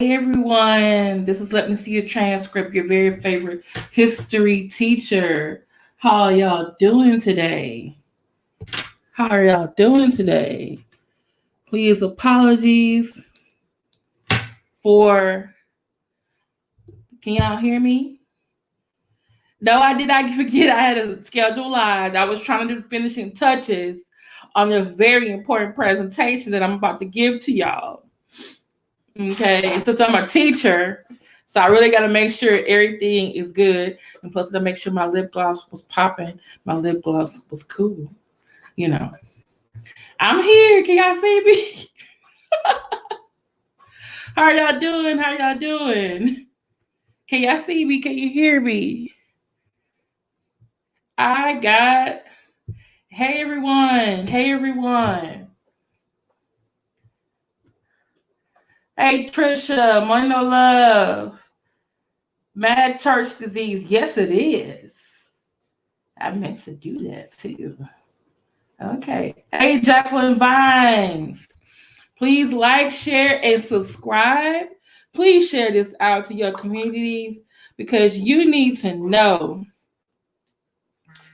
Hey everyone, this is Let Me See a Transcript, your very favorite history teacher. How are y'all doing today? How are y'all doing today? Please apologies for, can y'all hear me? No, I did not forget I had a schedule live. I was trying to do finishing touches on this very important presentation that I'm about to give to y'all. Okay, since I'm a teacher, so I really got to make sure everything is good. And plus, to make sure my lip gloss was popping, my lip gloss was cool. You know, I'm here. Can y'all see me? How are y'all doing? How y'all doing? Can y'all see me? Can you hear me? I got. Hey everyone. Hey everyone. Hey Trisha. Money no love. Mad church disease. Yes, it is. I meant to do that too. Okay. Hey, Jacqueline Vines. Please like, share, and subscribe. Please share this out to your communities because you need to know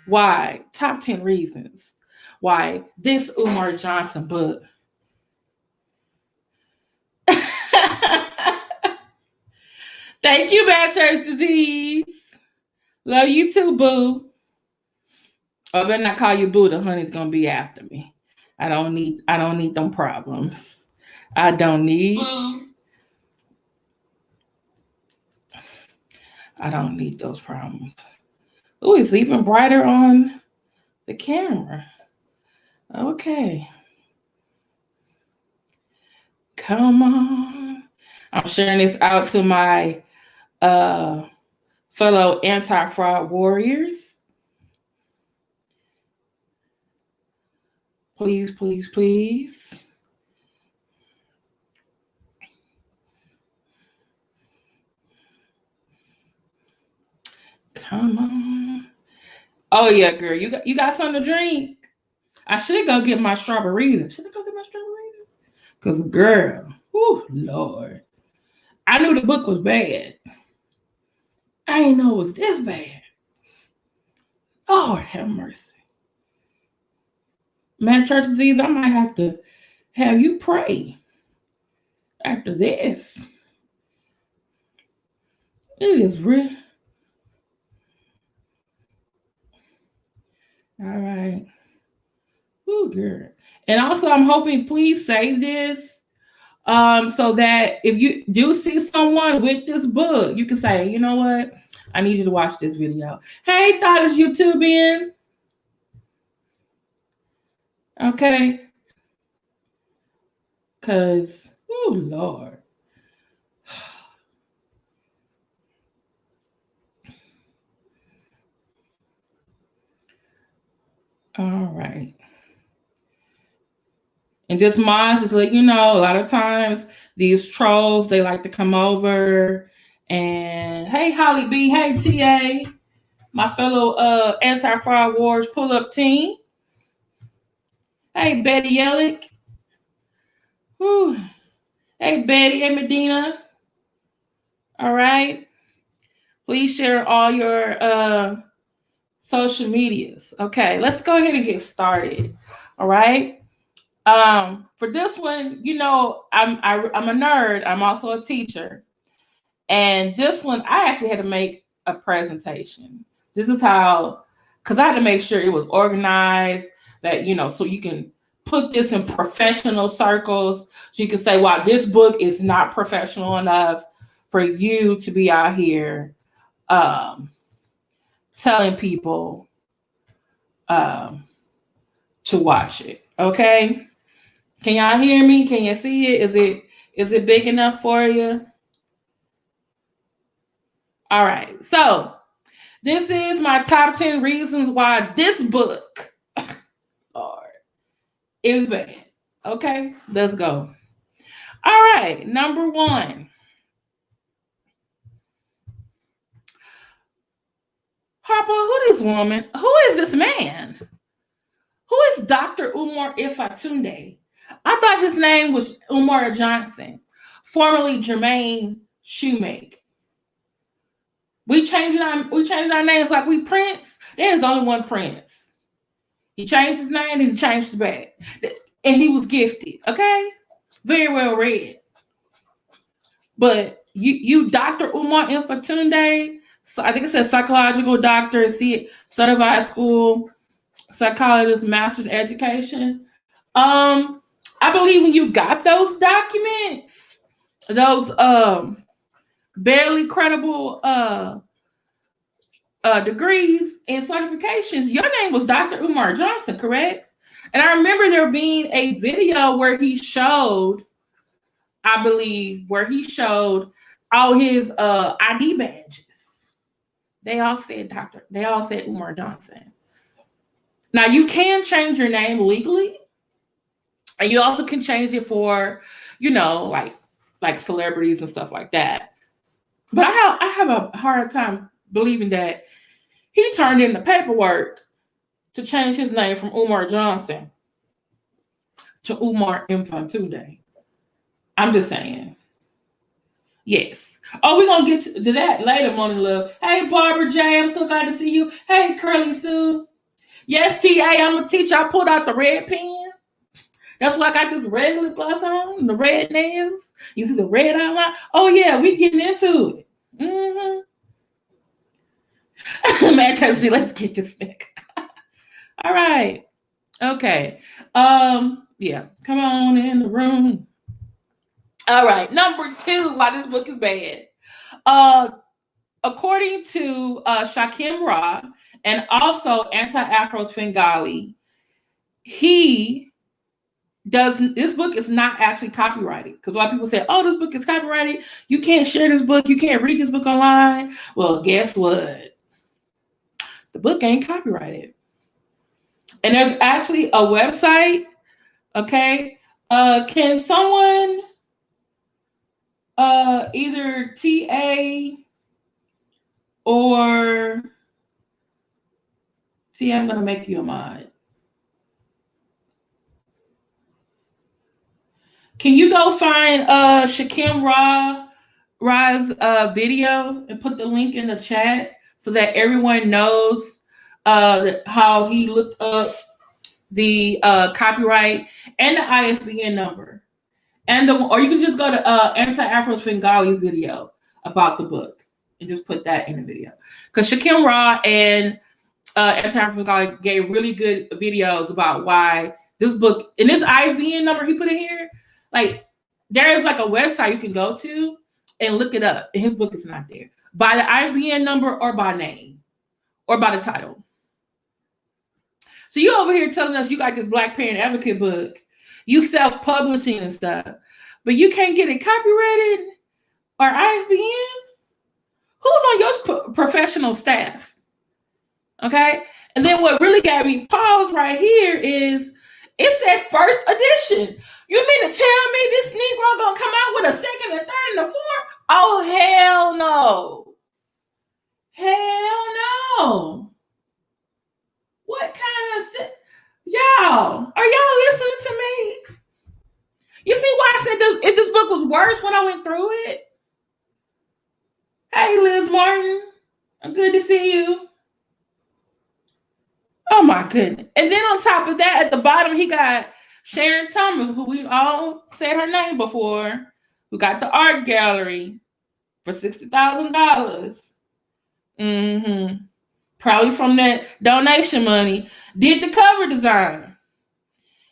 why. Top 10 reasons why this Umar Johnson book. Thank you, Bad Church Disease. Love you too, boo. I better not call you boo. The honey's gonna be after me. I don't need them problems. I don't need those problems. Oh, it's even brighter on the camera. Okay. Come on. I'm sharing this out to my fellow anti-fraud warriors. Please, please, please. Come on. Oh yeah, girl. You got something to drink? I should go get my strawberry. Should I go get my strawberry? Because girl, oh Lord. I knew the book was bad. I didn't know it was this bad. Lord have mercy. Man, church disease, I might have to have you pray after this. It is real. All right. Oh, girl. And also, I'm hoping, please save this so that if you do see someone with this book, you can say, you know what? I need you to watch this video. Hey, thought it's YouTube in. Okay. Because, oh, Lord. All right. And just mods, just let you know, a lot of times these trolls, they like to come over and, hey, Holly B, hey, TA, my fellow anti-fraud wars pull-up team. Hey, Betty Yellick. Whew. Hey, Betty and Medina. All right. Please share all your social medias. Okay, let's go ahead and get started. All right. For this one, you know, I'm a nerd. I'm also a teacher. And this one, I actually had to make a presentation. This is how, because I had to make sure it was organized, that, you know, so you can put this in professional circles. So you can say, wow, this book is not professional enough for you to be out here telling people to watch it. Okay? Can y'all hear me? Can you see it? Is it big enough for you? All right. So this is my top 10 reasons why this book, Lord, is bad. Okay, let's go. All right, number one. Harper, who this woman? Who is this man? Who is Dr. Umar Ifatunde? I thought his name was Umar Johnson. formerly Jermaine Shoemake. We changed our names like we Prince. There's only one Prince. He changed his name and he changed it back. And he was gifted, okay? Very well read. But you Dr. Umar Ifatunde, so I think it says psychological doctor, certified school, psychologist, master in education. I believe when you got those documents, those barely credible degrees and certifications, your name was Dr. Umar Johnson, correct? And I remember there being a video where he showed, I believe, all his ID badges. They all said Umar Johnson. Now you can change your name legally, and you also can change it for, like celebrities and stuff like that. But I have a hard time believing that he turned in the paperwork to change his name from Umar Johnson to Umar Ifatunde. I'm just saying. Yes. Oh, we're going to get to that later, Morning Love. Hey, Barbara J, I'm so glad to see you. Hey, Curly Sue. Yes, TA, I'm a teacher. I pulled out the red pen. That's why I got this red lip gloss on, the red nails. You see the red outline? Oh, yeah, we getting into it. Man, trying to see, let's get this thing. All right. Okay. Yeah, come on in the room. All right. Number 2, why this book is bad. According to Shakim Ra and also Anti-Afro Svengalis, this book is not actually copyrighted, because a lot of people say, oh, this book is copyrighted. You can't share this book. You can't read this book online. Well, guess what? The book ain't copyrighted. And there's actually a website. Okay. Can someone either TA or T, I'm going to make you a mod. Can you go find Shakim Ra's video and put the link in the chat so that everyone knows how he looked up the copyright and the ISBN number, or you can just go to Anti-Afro Svengalis video about the book and just put that in the video, because Shakim Ra and Anti-Afro Svengalis gave really good videos about why this book and this ISBN number he put in here. Like, there is like a website you can go to and look it up, and his book is not there by the ISBN number or by name or by the title. So you over here telling us you got this Black Parent Advocate book, you self-publishing and stuff, but you can't get it copyrighted or ISBN? Who's on your professional staff? Okay? And then what really got me paused right here is it said first edition. You mean to tell me this Negro gonna come out with a second, a third, and a fourth? Oh, hell no. Hell no. What kind of shit? Y'all, are y'all listening to me? You see why I said this book was worse when I went through it? Hey, Liz Martin. I'm good to see you. Oh, my goodness. And then on top of that, at the bottom, he got Sharon Thomas, who we all said her name before, who got the art gallery for $60,000. Probably from that donation money, did the cover design.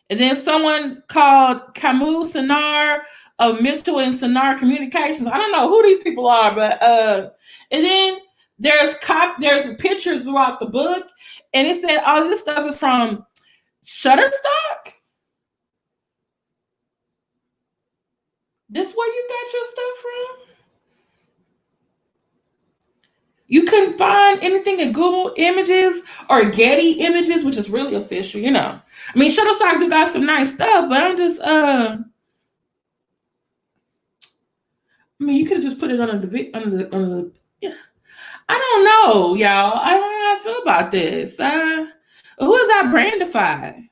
And then someone called Camus Sinar of Mitchell and Sinar Communications. I don't know who these people are, but and then there's pictures throughout the book, and it said all this stuff is from Shutterstock. This where you got your stuff from? You couldn't find anything in Google Images or Getty Images, which is really official, you know. I mean, Shutterstock do got some nice stuff, but I'm just, I mean, you could have just put it under the yeah. I don't know, y'all. I don't know how I feel about this. Who is that Brandify?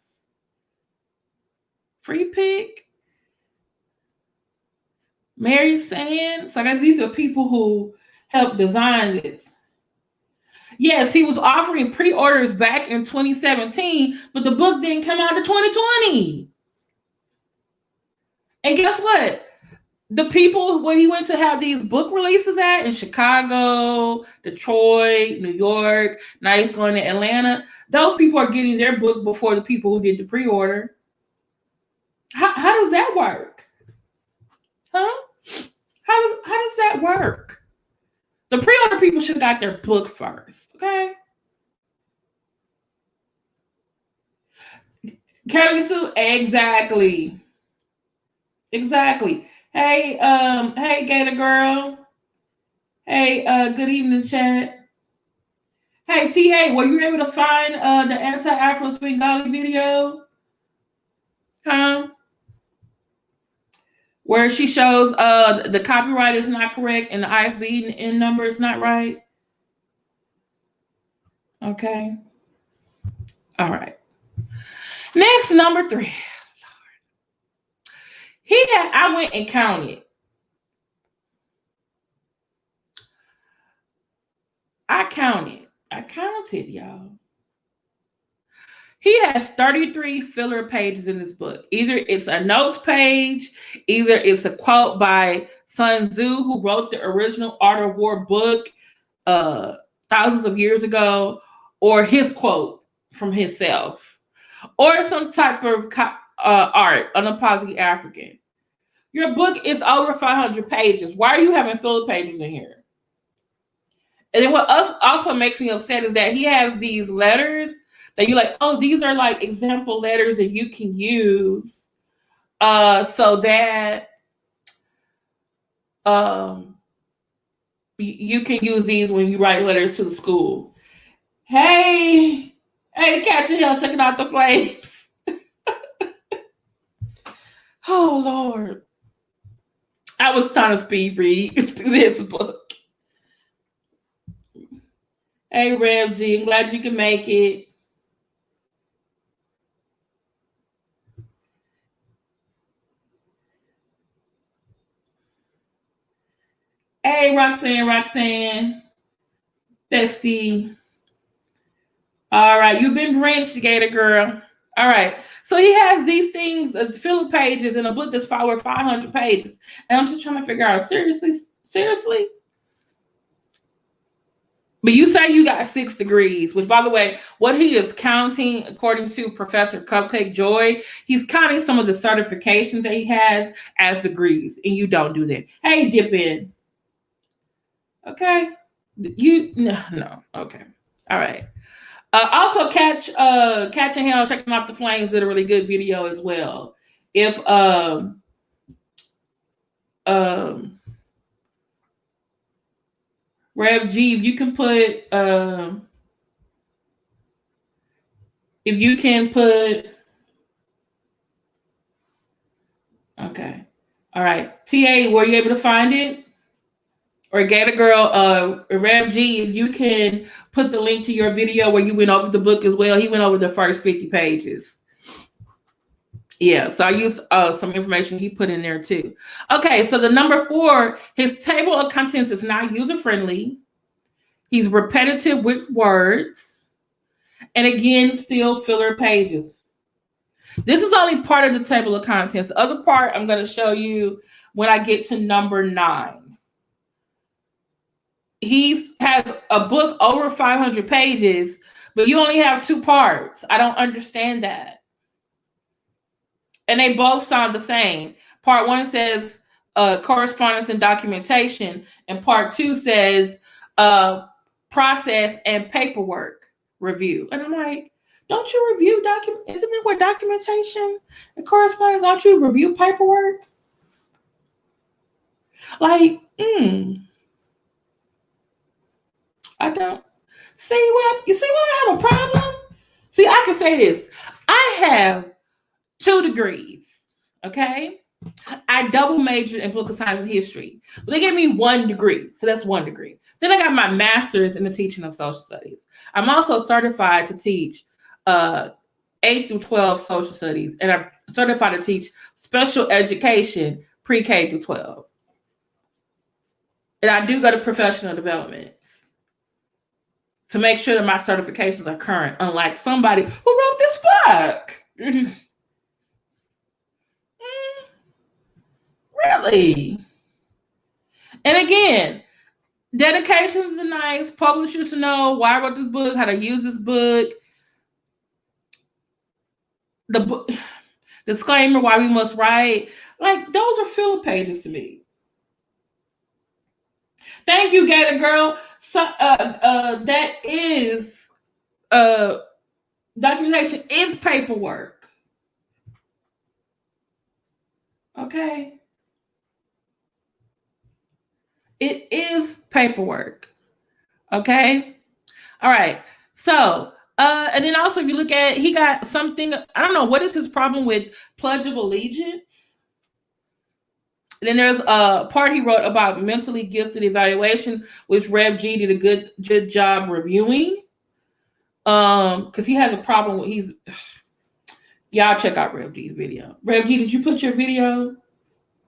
Free pick? Mary saying, so I guess these are people who helped design this. Yes, he was offering pre-orders back in 2017, but the book didn't come out to 2020. And guess what? The people where he went to have these book releases at in Chicago, Detroit, New York, now he's going to Atlanta, those people are getting their book before the people who did the pre-order. How does that work? Huh? How does that work? The pre-order people should have got their book first, okay? Carly Sue, exactly. Exactly. Hey, hey, Gator Girl. Hey, good evening, chat. Hey, TA, were you able to find the anti-Afro Svengali video? Huh? Where she shows the copyright is not correct and the ISBN number is not right. Okay. All right. Next, number 3. I went and counted. I counted, y'all. He has 33 filler pages in this book. Either it's a notes page, either it's a quote by Sun Tzu, who wrote the original Art of War book thousands of years ago, or his quote from himself, or some type of art, unapologetically African. Your book is over 500 pages. Why are you having filler pages in here? And then what also makes me upset is that he has these letters that you're like, oh, these are like example letters that you can use so that you can use these when you write letters to the school. Hey, Catching Hell, checking out the flames. Oh, Lord. I was trying to speed read through this book. Hey, Rev G, I'm glad you can make it. Hey, Roxanne, Bestie. All right, you've been drenched, Gator Girl. All right, so he has these things, filler pages in a book that's over 500 pages. And I'm just trying to figure out, seriously? But you say you got 6 degrees, which, by the way, what he is counting, according to Professor Cupcake Joy, he's counting some of the certifications that he has as degrees, and you don't do that. Hey, dip in. Okay. No. Okay. All right. Also, Catching Hell, Checking Out the Flames did a really good video as well. If Rev G, if you can put okay. All right. TA, were you able to find it? Or Gator Girl, Rev G, if you can put the link to your video where you went over the book as well. He went over the first 50 pages. Yeah, so I used some information he put in there too. Okay, so the number 4, his table of contents is not user-friendly. He's repetitive with words. And again, still filler pages. This is only part of the table of contents. The other part I'm going to show you when I get to number 9. He has a book over 500 pages, but you only have 2 parts. I don't understand that. And they both sound the same. Part 1 says correspondence and documentation, and part 2 says process and paperwork review. And I'm like, don't you review document? Isn't it what documentation and correspondence? Don't you review paperwork? Like, I don't see what I have a problem. See, I can say this. I have 2 degrees. Okay. I double majored in political science and history. But they gave me 1 degree. So that's 1 degree. Then I got my master's in the teaching of social studies. I'm also certified to teach 8 through 12 social studies. And I'm certified to teach special education pre-K through 12. And I do go to professional developments to make sure that my certifications are current, unlike somebody who wrote this book. Really? And again, dedications are nice. Publishers should know why I wrote this book, how to use this book. The book disclaimer, why we must write. Like, those are filler pages to me. Thank you, Gator Girl. So, that is documentation is paperwork. Okay. It is paperwork. Okay. All right. So, and then also if you look at, he got something, I don't know, what is his problem with Pledge of Allegiance? And then there's a part he wrote about mentally gifted evaluation, which Rev G did a good job reviewing. Because he has a problem with y'all check out Rev G's video. Rev G, did you put your video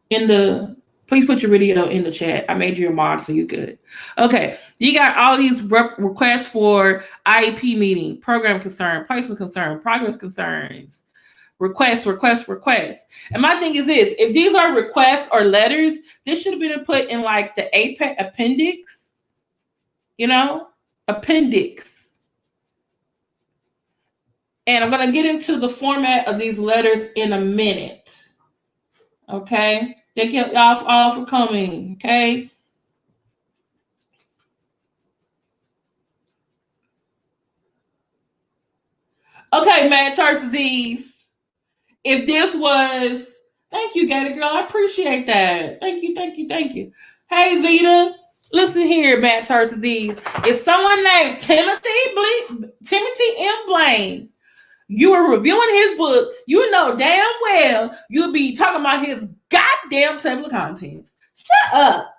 in the? Please put your video in the chat. I made you a mod, so you good. Okay, you got all these requests for IEP meeting, program concern, placement concern, progress concerns, requests. And my thing is this: if these are requests or letters, this should have been put in like the appendix. Appendix. And I'm going to get into the format of these letters in a minute. Okay? Thank you all for coming. Okay? Okay, Mad Church Disease. If this was... Thank you, Gator Girl. I appreciate that. Thank you. Hey, Vita. Listen here, Mad Church Disease. If someone named Timothy M. Blaine, you were reviewing his book, you know damn well you'll be talking about his goddamn table of contents. Shut up.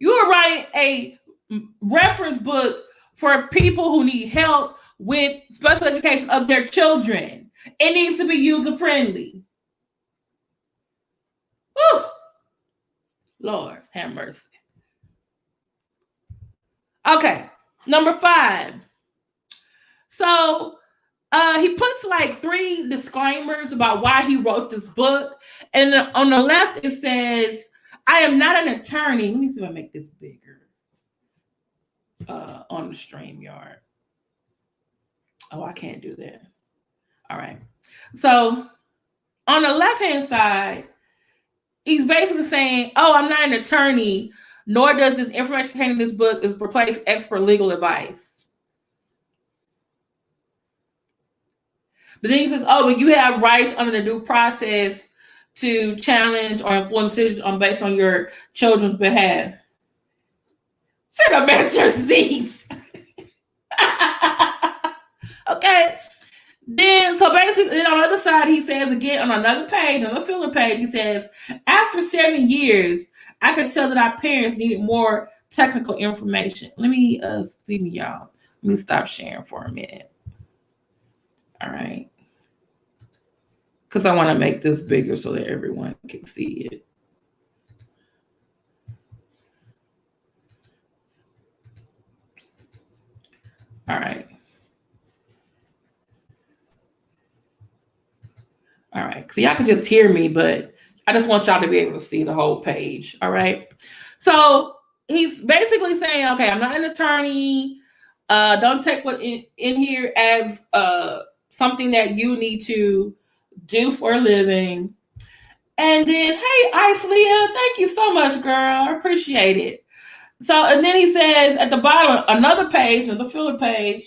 You are writing a reference book for people who need help with special education of their children. It needs to be user-friendly. Whew. Lord, have mercy. Okay, number 5. So he puts like 3 disclaimers about why he wrote this book. And on the left, it says, I am not an attorney. Let me see if I make this bigger on the StreamYard. Oh, I can't do that. All right. So on the left-hand side, he's basically saying, I'm not an attorney, nor does this information contained in this book is replace expert legal advice. But then he says, but you have rights under the due process to challenge or influence decisions based on your children's behalf. Shut up, man, disease. Okay. Then, so basically, on the other side, he says again on another page, on the filler page, he says, after 7 years, I could tell that our parents needed more technical information. Let me see me, y'all. Let me stop sharing for a minute. All right. Because I want to make this bigger so that everyone can see it. All right. All right. So y'all can just hear me, but I just want y'all to be able to see the whole page. All right. So he's basically saying, okay, I'm not an attorney. Don't take what in here as something that you need to do for a living. And then, hey, Ice Leah, thank you so much, girl. I appreciate it. So, and then he says at the bottom, another page, another filler page,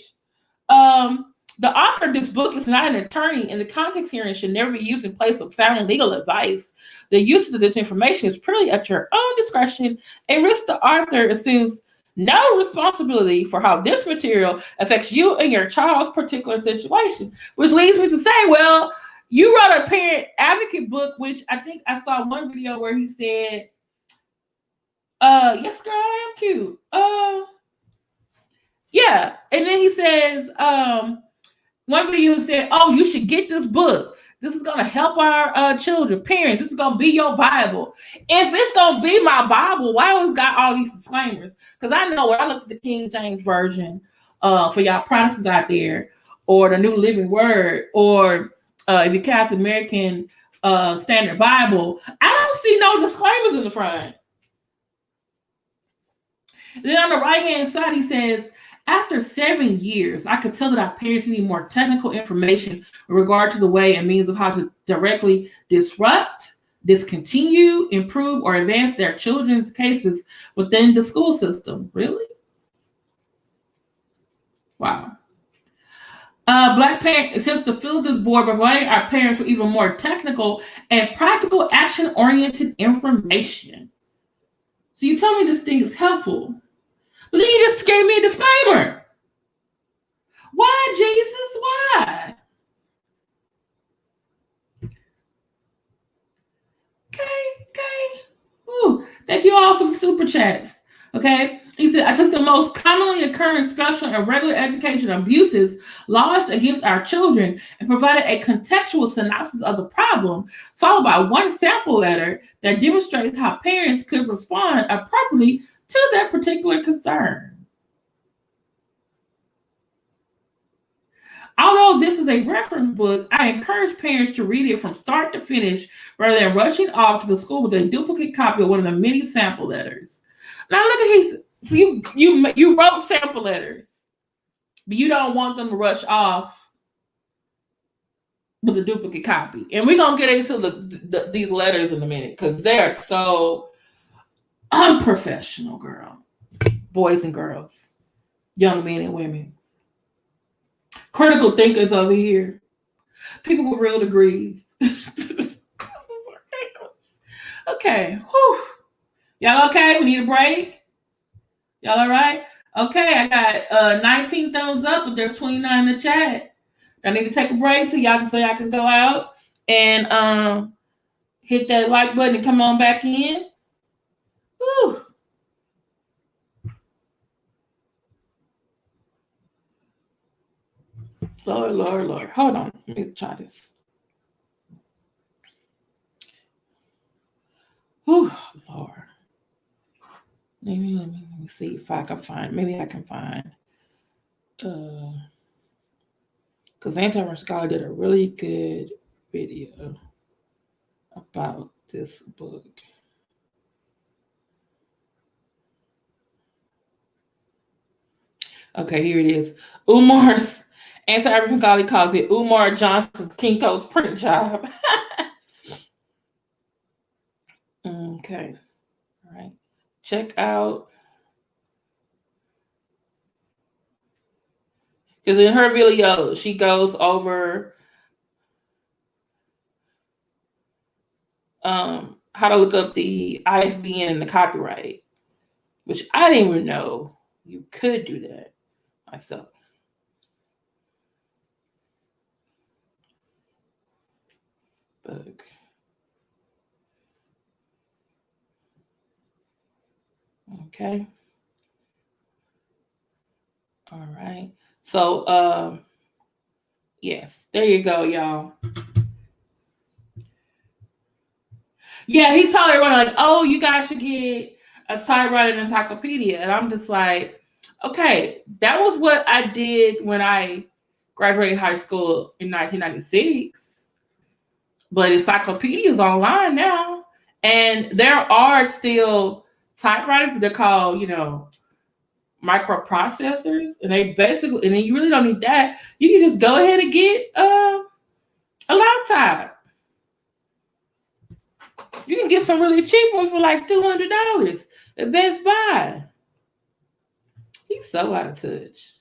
the author of this book is not an attorney, and the context herein should never be used in place of sound legal advice. The use of this information is purely at your own discretion, and risk the author assumes no responsibility for how this material affects you and your child's particular situation. Which leads me to say, well, you wrote a parent advocate book, which I think I saw one video where he said, yes, girl, I am cute. Yeah. And then he says, one video said, you should get this book. This is going to help our children. Parents, this is going to be your Bible. If it's going to be my Bible, why always got all these disclaimers? Because I know when I look at the King James Version, for y'all Protestants out there, or the New Living Word, or if you cast American Standard Bible, I don't see no disclaimers in the front. Then on the right-hand side, he says, after 7 years, I could tell that our parents need more technical information in regard to the way and means of how to directly disrupt, discontinue, improve, or advance their children's cases within the school system. Really? Wow. Black parent attempts to fill this board by providing our parents with even more technical and practical action-oriented information. So you tell me this thing is helpful, but then you just gave me a disclaimer. Why, Jesus? Why? Okay. Ooh, thank you all for the super chats. Okay. He said, I took the most commonly occurring special and regular education abuses lodged against our children and provided a contextual synopsis of the problem, followed by one sample letter that demonstrates how parents could respond appropriately to their particular concern. Although this is a reference book, I encourage parents to read it from start to finish rather than rushing off to the school with a duplicate copy of one of the many sample letters. Now look at his. You wrote sample letters, but you don't want them to rush off with a duplicate copy. And we're gonna get into these letters in a minute because they're so unprofessional, girl. Boys and girls, young men and women. Critical thinkers over here. People with real degrees. Okay. Whew. Y'all okay? We need a break? Y'all all right? Okay, I got 19 thumbs up, but there's 29 in the chat. I need to take a break so y'all can go out and hit that like button and come on back in. Whew. Lord. Hold on. Let me try this. Whew, Lord. Let me see if I can find. Maybe I can find. Because Anti-Scholar did a really good video about this book. Okay, here it is. Umar's Anti-African Scholar calls it Umar Johnson's Kinko's print job. Okay. All right. Check out. Because in her video, she goes over how to look up the ISBN and the copyright, which I didn't even know you could do that myself. Book. Okay. All right. So, yes, there you go, y'all. Yeah, he told everyone, like, oh, you guys should get a typewriter and encyclopedia. And I'm just like, okay, that was what I did when I graduated high school in 1996. But encyclopedias online now. And there are still typewriters, but they're called, microprocessors. And they basically, and then you really don't need that. You can just go ahead and get a laptop. You can get some really cheap ones for like $200 at Best Buy. He's so out of touch.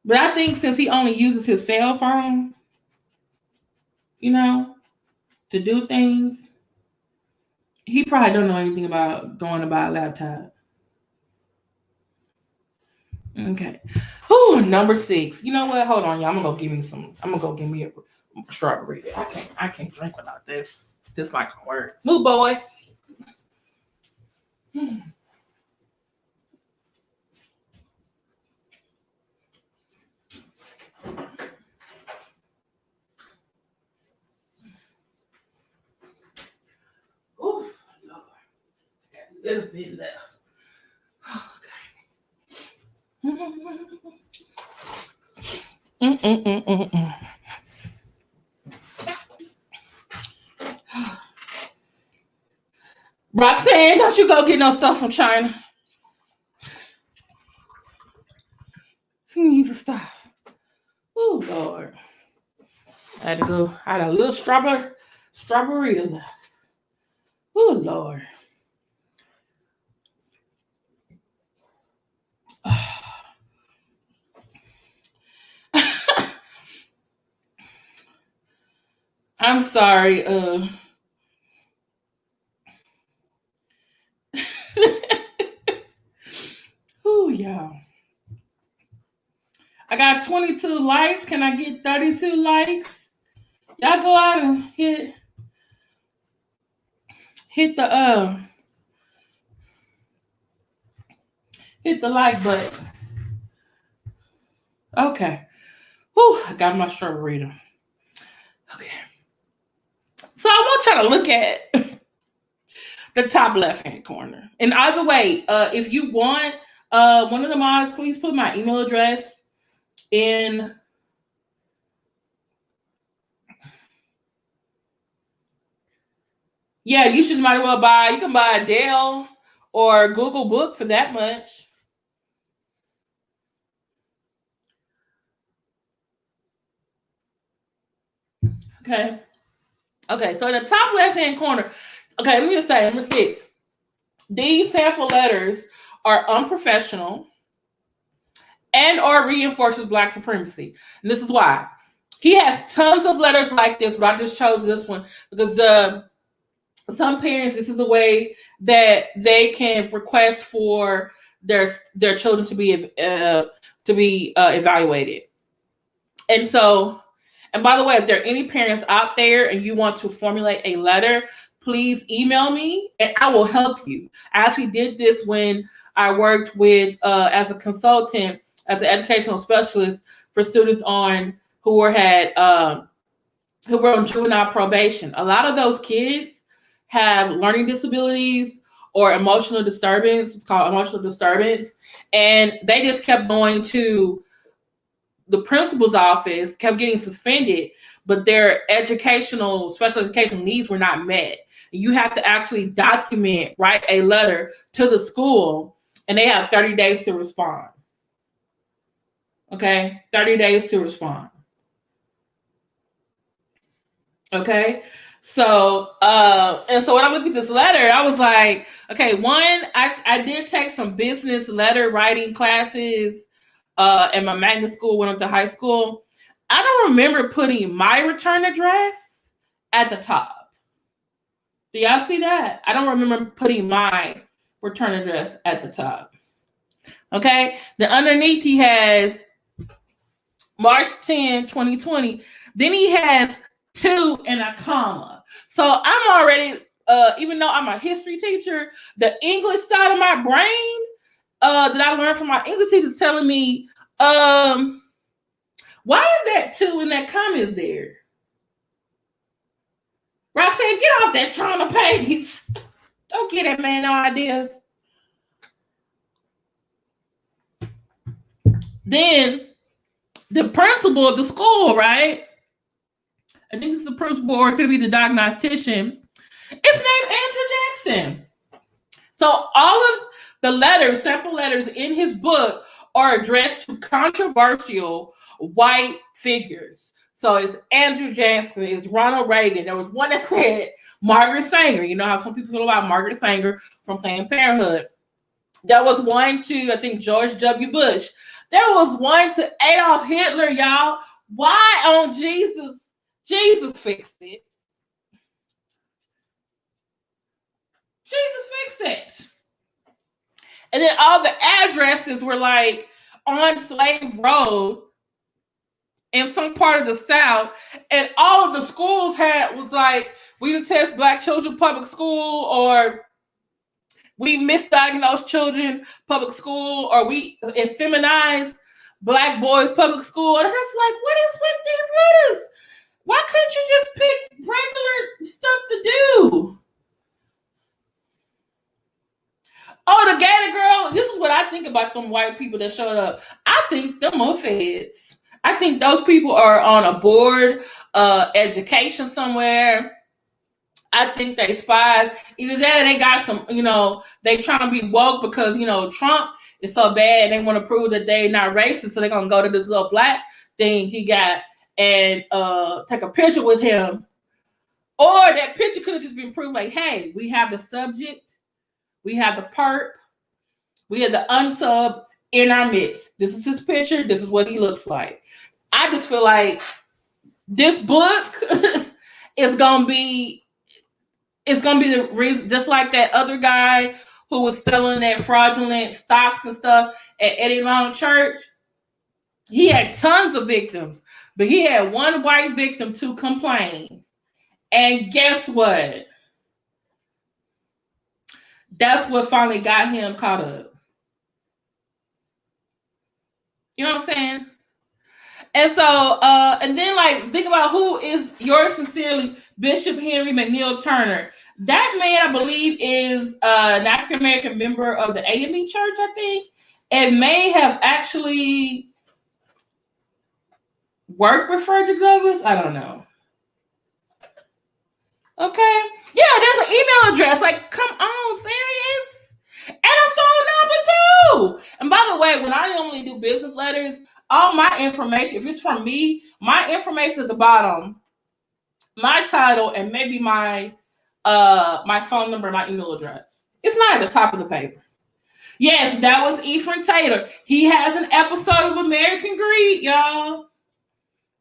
But I think since he only uses his cell phone, to do things, he probably don't know anything about going to buy a laptop. Okay. Ooh, number 6. You know what? Hold on, y'all. I'm gonna go give me a strawberry. I can't drink without this. This not gonna work. Move, boy. little bit left. Okay. Roxanne, don't you go get no stuff from China. You need to stop. Oh Lord. I had to go. I had a little strawberry left. Oh Lord. I'm sorry. Ooh, y'all. I got 22 likes. Can I get 32 likes? Y'all go out and hit the like button. Okay. Whew, I got my strawberry. Okay. So I want y'all to look at the top left-hand corner. And either way, if you want one of the mods, please put my email address in. Yeah, you should might as well buy. You can buy a Dell or Google Book for that much. Okay. Okay, so in the top left-hand corner, okay, let me just say, number 6. These sample letters are unprofessional and or reinforces Black supremacy. And this is why. He has tons of letters like this, but I just chose this one because some parents, this is a way that they can request for their children to be evaluated. And so, and by the way, if there are any parents out there and you want to formulate a letter, please email me and I will help you. I actually did this when I worked with as a consultant, as an educational specialist for students who were on juvenile probation. A lot of those kids have learning disabilities or emotional disturbance. It's called emotional disturbance. And they just kept going to the principal's office, kept getting suspended, but their special educational needs were not met. You have to actually write a letter to the school, and they have 30 days to respond. Okay? 30 days to respond. Okay? So, and so when I looked at this letter, I was like, okay, one, I did take some business letter writing classes in my magnet school, went up to high school. I don't remember putting my return address at the top. Do y'all see that? I don't remember putting my return address at the top. Okay? Then underneath he has March 10, 2020. Then he has 2 and a comma. So I'm already, even though I'm a history teacher, the English side of my brain that I learned from my English teacher is telling me, why is that 2 and that comma is there? Roxanne, get off that China page. Don't get that man no ideas. Then the principal of the school, right? I think it's the principal, or it could be the diagnostician. It's named Andrew Jackson. So all of the sample letters in his book are addressed to controversial white figures. So it's Andrew Jackson, it's Ronald Reagan. There was one that said Margaret Sanger. You know how some people feel about Margaret Sanger from Planned Parenthood. There was one to, I think, George W. Bush. There was one to Adolf Hitler, y'all. Why on Jesus? Jesus fixed it. Jesus fixed it. And then all the addresses were like on Slave Road in some part of the South. And all of the schools was like, we detest Black children public school, or we misdiagnose children public school, or we effeminize Black boys public school. And it's like, what is with these letters? Why couldn't you just pick regular stuff to do? think about them white people that showed up, I think them are feds. I think those people are on a board, education somewhere. I think they spies. Either that or they got some, they trying to be woke because, Trump is so bad. They want to prove that they're not racist. So they're going to go to this little black thing he got and take a picture with him. Or that picture could have just been proved like, hey, we have the subject, we have the perp, we have the unsub in our midst. This is his picture. This is what he looks like. I just feel like this book is going to be the reason, just like that other guy who was selling that fraudulent stocks and stuff at Eddie Long Church. He had tons of victims, but he had one white victim to complain. And guess what? That's what finally got him caught up. You know what I'm saying? And so, and then like, think about who is yours sincerely, Bishop Henry McNeil Turner. That man, I believe, is an African-American member of the AME Church, I think. And may have actually worked with Frederick Douglass. I don't know. Okay. Yeah, there's an email address. Like, come on, serious? And a phone number too. And by the way, when I normally do business letters, all my information, if it's from me, my information at the bottom, my title, and maybe my phone number, my email address. It's not at the top of the paper. Yes, that was Ephraim Taylor. He has an episode of American Greed, y'all.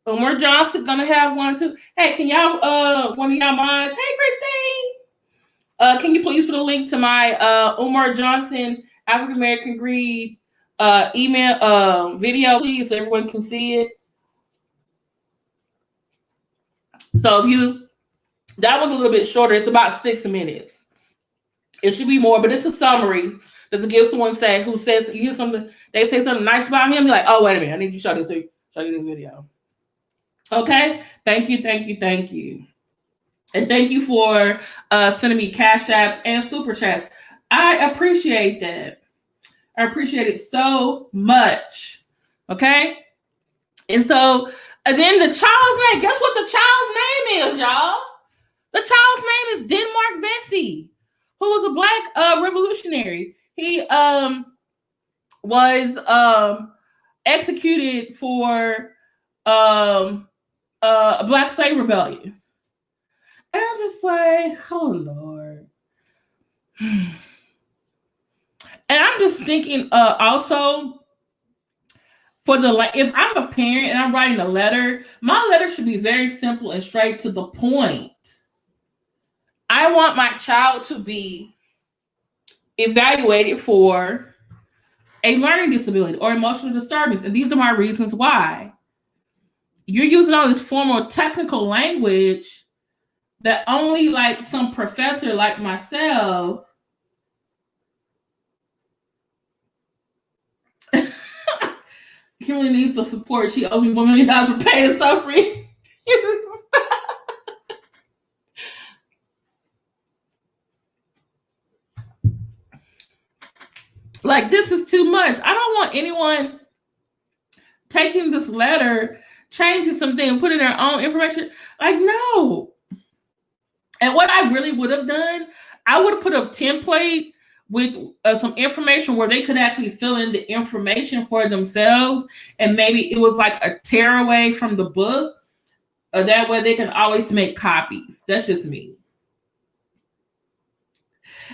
Umar Johnson gonna have one too. Hey, can y'all one of y'all minds? Hey, Christine. Can you please put a link to my Umar Johnson African American Greed email video, please, so everyone can see it. So that was a little bit shorter. It's about 6 minutes. It should be more, but it's a summary. Does it give someone who says you hear something? They say something nice about him. You're like, oh, wait a minute, I need you to show you this video. Okay, thank you, and thank you for sending me cash apps and super chats. I appreciate that. I appreciate it so much. Okay, and so then the child's name. Guess what the child's name is, y'all? The child's name is Denmark Vesey, who was a black revolutionary. He was executed for a black slave rebellion. And I'm just like, oh Lord. And I'm just thinking also if I'm a parent and I'm writing a letter, my letter should be very simple and straight to the point. I want my child to be evaluated for a learning disability or emotional disturbance. And these are my reasons why. You're using all this formal technical language that only like some professor like myself Kimberly needs the support. She owes me $1 million for pain and suffering. Like, this is too much. I don't want anyone taking this letter, changing something, and putting their own information. Like, no. And what I really would have done, I would have put a template with some information where they could actually fill in the information for themselves. And maybe it was like a tearaway from the book. That way they can always make copies. That's just me.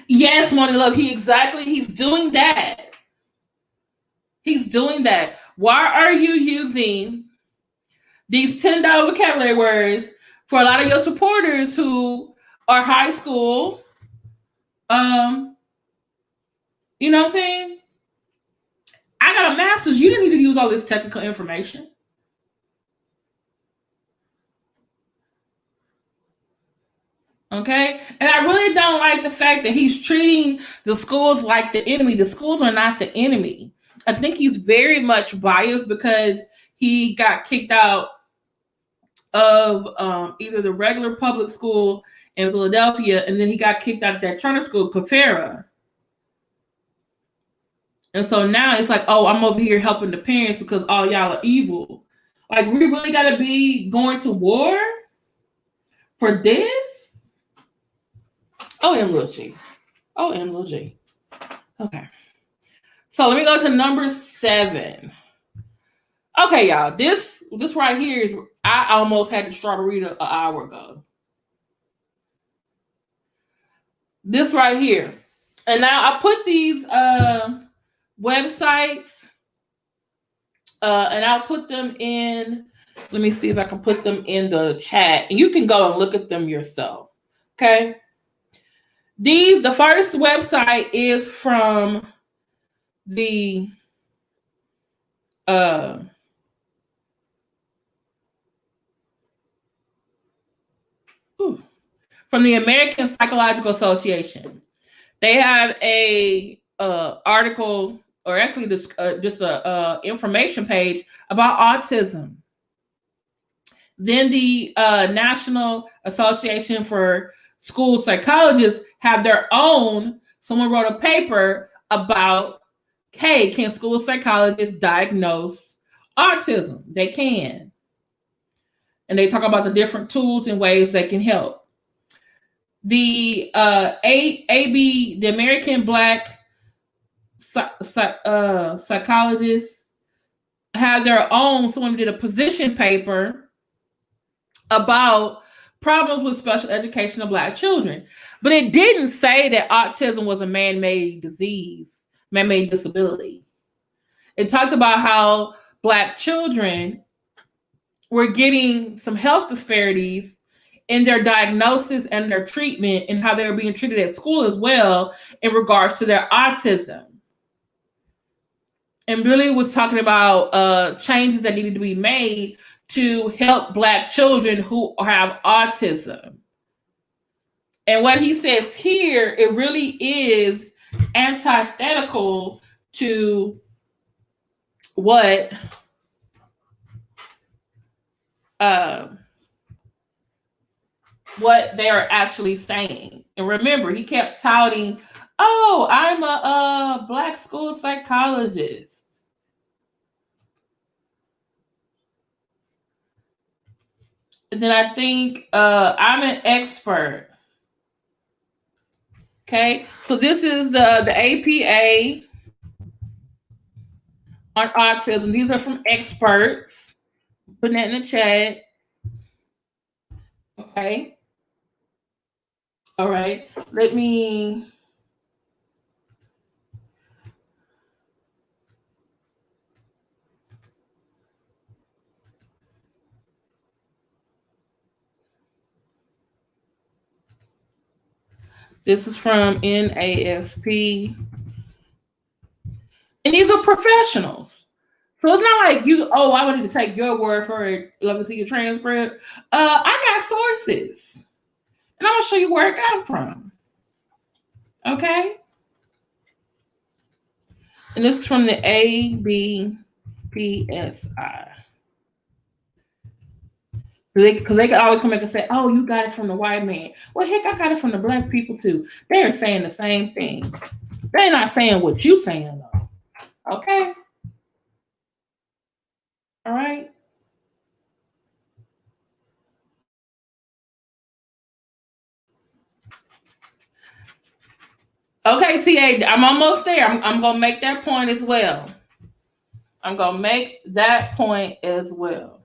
Yes, Money Love, he's doing that. He's doing that. Why are you using these $10 vocabulary words for a lot of your supporters who are high school? You know what I'm saying? I got a master's. You didn't need to use all this technical information. Okay? And I really don't like the fact that he's treating the schools like the enemy. The schools are not the enemy. I think he's very much biased because he got kicked out of either the regular public school in Philadelphia, and then he got kicked out of that charter school, Kafera. And so now it's like, oh, I'm over here helping the parents because all y'all are evil. Like, we really got to be going to war for this? OMG. OMG. Okay. So let me go to number 7. Okay, y'all. This right here is, I almost had to start a reader an hour ago. This right here. And now I put these websites and I'll put them in. Let me see if I can put them in the chat. And you can go and look at them yourself. Okay. The first website is from the from the American Psychological Association. They have a article, or actually just a information page about autism. Then the National Association for School Psychologists have their own. Someone wrote a paper about, hey, can school psychologists diagnose autism? They can. And they talk about the different tools and ways they can help. The AB, the American Black Psychologists, have their own. Someone did a position paper about problems with special education of Black children. But it didn't say that autism was a man-made disease, man-made disability. It talked about how Black children were getting some health disparities in their diagnosis and their treatment, and how they were being treated at school as well in regards to their autism. And really was talking about changes that needed to be made to help Black children who have autism. And what he says here, it really is antithetical to what they are actually saying. And remember, he kept touting, oh, I'm a Black school psychologist. And then I think I'm an expert. Okay, so this is the APA on autism. These are from experts. Putting that in the chat. Okay. All right. Let me. This is from NASP. And these are professionals. So it's not like you, oh, I wanted to take your word for it. Love to see your transcript. I got sources. And I'm going to show you where it got from. Okay? And this is from the ABPSI. Because they could always come back and say, oh, you got it from the white man. Well, heck, I got it from the Black people too. They're saying the same thing. They're not saying what you're saying, though. Okay? All right? Okay, TA, I'm almost there. I'm going to make that point as well. I'm going to make that point as well.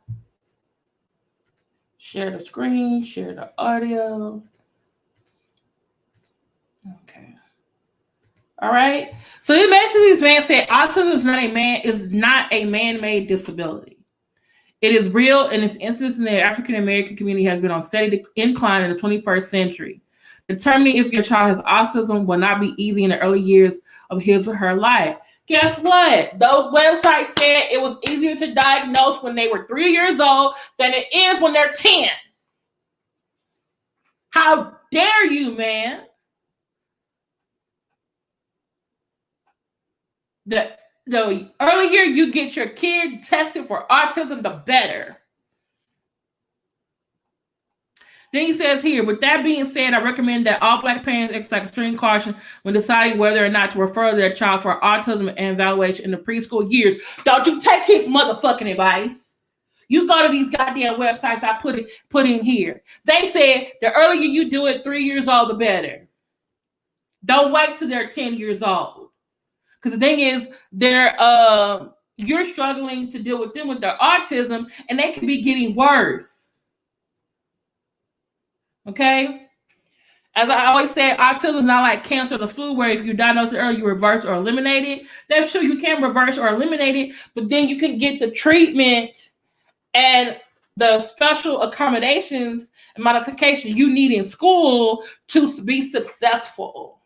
Share the screen, share the audio. Okay. All right. So basically, this man said autism is not a man-made disability. It is real, and its incidence in the African American community has been on steady incline in the 21st century. Determining if your child has autism will not be easy in the early years of his or her life. Guess what? Those websites said it was easier to diagnose when they were 3 years old than it is when they're 10. How dare you, man? The earlier you get your kid tested for autism, the better. Then he says here, with that being said, I recommend that all Black parents exercise extreme caution when deciding whether or not to refer their child for autism and evaluation in the preschool years. Don't you take his motherfucking advice. You go to these goddamn websites I put in here. They said the earlier you do it, 3 years old, the better. Don't wait till they're 10 years old. Because the thing is, you're struggling to deal with them with their autism, and they can be getting worse. Okay? As I always say, autism is not like cancer or the flu, where if you diagnose it early, you reverse or eliminate it. That's true, you can reverse or eliminate it, but then you can get the treatment and the special accommodations and modifications you need in school to be successful.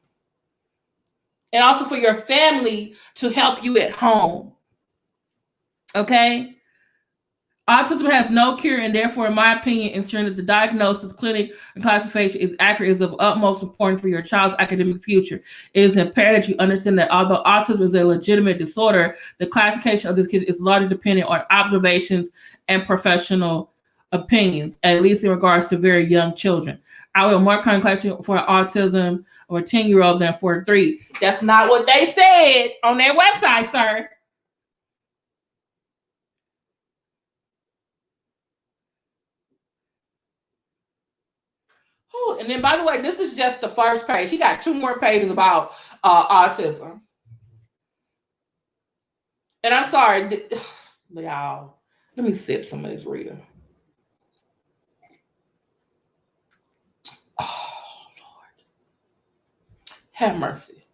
And also for your family to help you at home. Okay? Autism has no cure, and therefore, in my opinion, ensuring that the diagnosis, clinic, and classification is accurate is of utmost importance for your child's academic future. It is imperative that you understand that although autism is a legitimate disorder, the classification of this kid is largely dependent on observations and professional opinions, at least in regards to very young children. I will more common classification for autism of a 10-year-old than for a 3. That's not what they said on their website, sir. And then, by the way, this is just the first page. He got 2 more pages about autism. And I'm sorry, y'all. Let me sip some of this, Rita. Oh, Lord. Have mercy.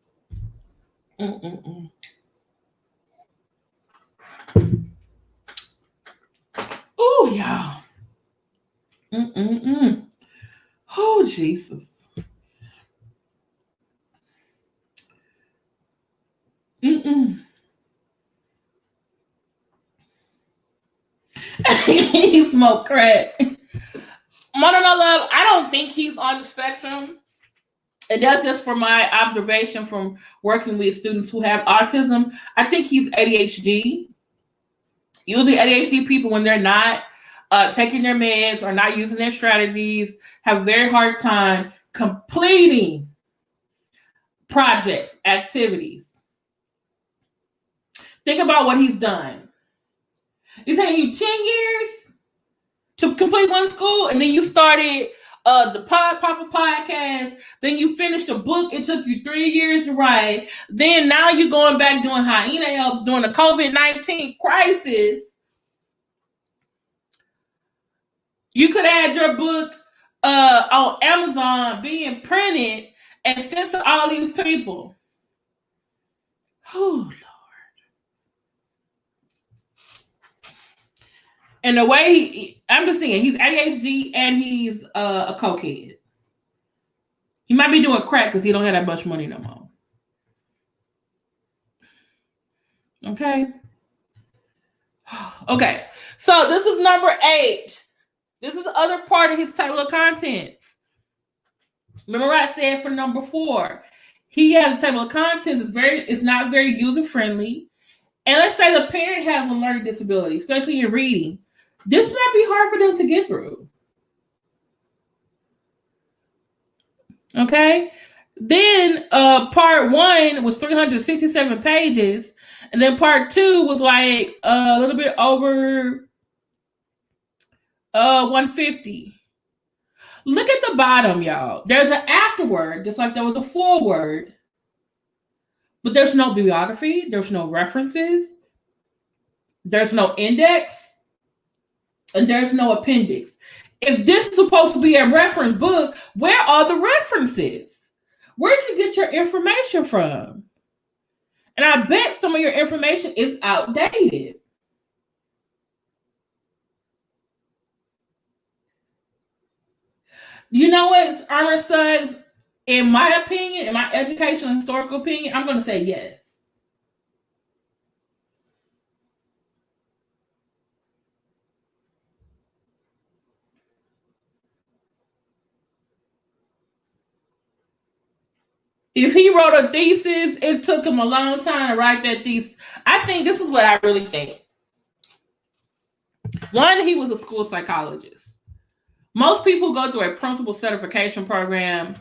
Oh, y'all. Oh, Jesus. He smoked crack. Mother No Love, I don't think he's on the spectrum. And that's just from my observation from working with students who have autism. I think he's ADHD. Usually ADHD people, when they're not taking their meds or not using their strategies, have a very hard time completing projects, activities. Think about what he's done. It's taking you 10 years to complete one school, and then you started the Papa podcast, then you finished a book, it took you 3 years to write, then now you're going back doing hyena helps during the COVID-19 crisis. You could add your book on Amazon being printed and sent to all these people. Oh, Lord. And the way I'm just thinking, he's ADHD and he's a cokehead. He might be doing crack because he don't have that much money no more. Okay. Okay. So this is number 8. This is the other part of his table of contents. Remember what I said for number 4. He has a table of contents. It's not very user-friendly. And let's say the parent has a learning disability, especially in reading. This might be hard for them to get through. Okay. Then part 1 was 367 pages. And then part 2 was like a little bit over 150. Look at the bottom, y'all. There's an afterword, just like there was a foreword. But there's no bibliography. There's no references. There's no index. And there's no appendix. If this is supposed to be a reference book, where are the references? Where did you get your information from? And I bet some of your information is outdated. You know what Umar says? In my opinion, in my educational historical opinion, I'm going to say yes. If he wrote a thesis, it took him a long time to write that thesis. I think this is what I really think. 1, he was a school psychologist. most people go through a principal certification program.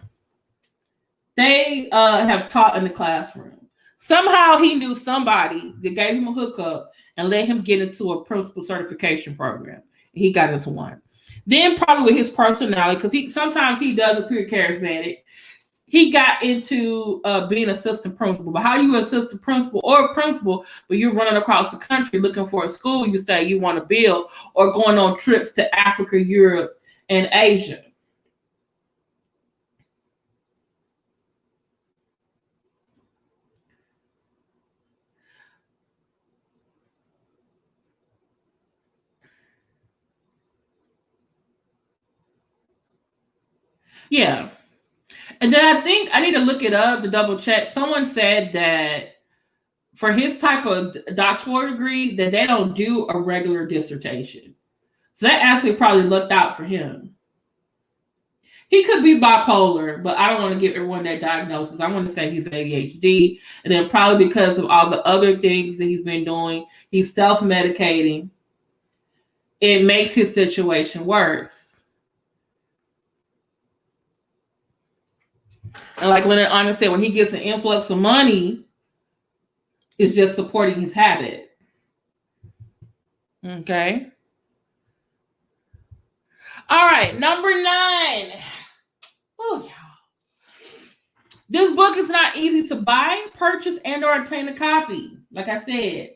They have taught in the classroom. Somehow he knew somebody that gave him a hookup and let him get into a principal certification program. He got into one. Then probably with his personality, because sometimes he does appear charismatic, he got into being assistant principal. But how you assistant principal or principal, but you're running across the country looking for a school you say you want to build, or going on trips to Africa, Europe, and Asia. Yeah. And then I think I need to look it up to double check. Someone said that for his type of doctoral degree, that they don't do a regular dissertation. So that actually probably looked out for him. He could be bipolar, but I don't want to give everyone that diagnosis. I want to say he's ADHD. And then probably because of all the other things that he's been doing, he's self-medicating. It makes his situation worse. And like Lenon said, when he gets an influx of money, it's just supporting his habit. Okay. All right, number 9. Oh, y'all. This book is not easy to buy, purchase, and or obtain a copy. Like I said.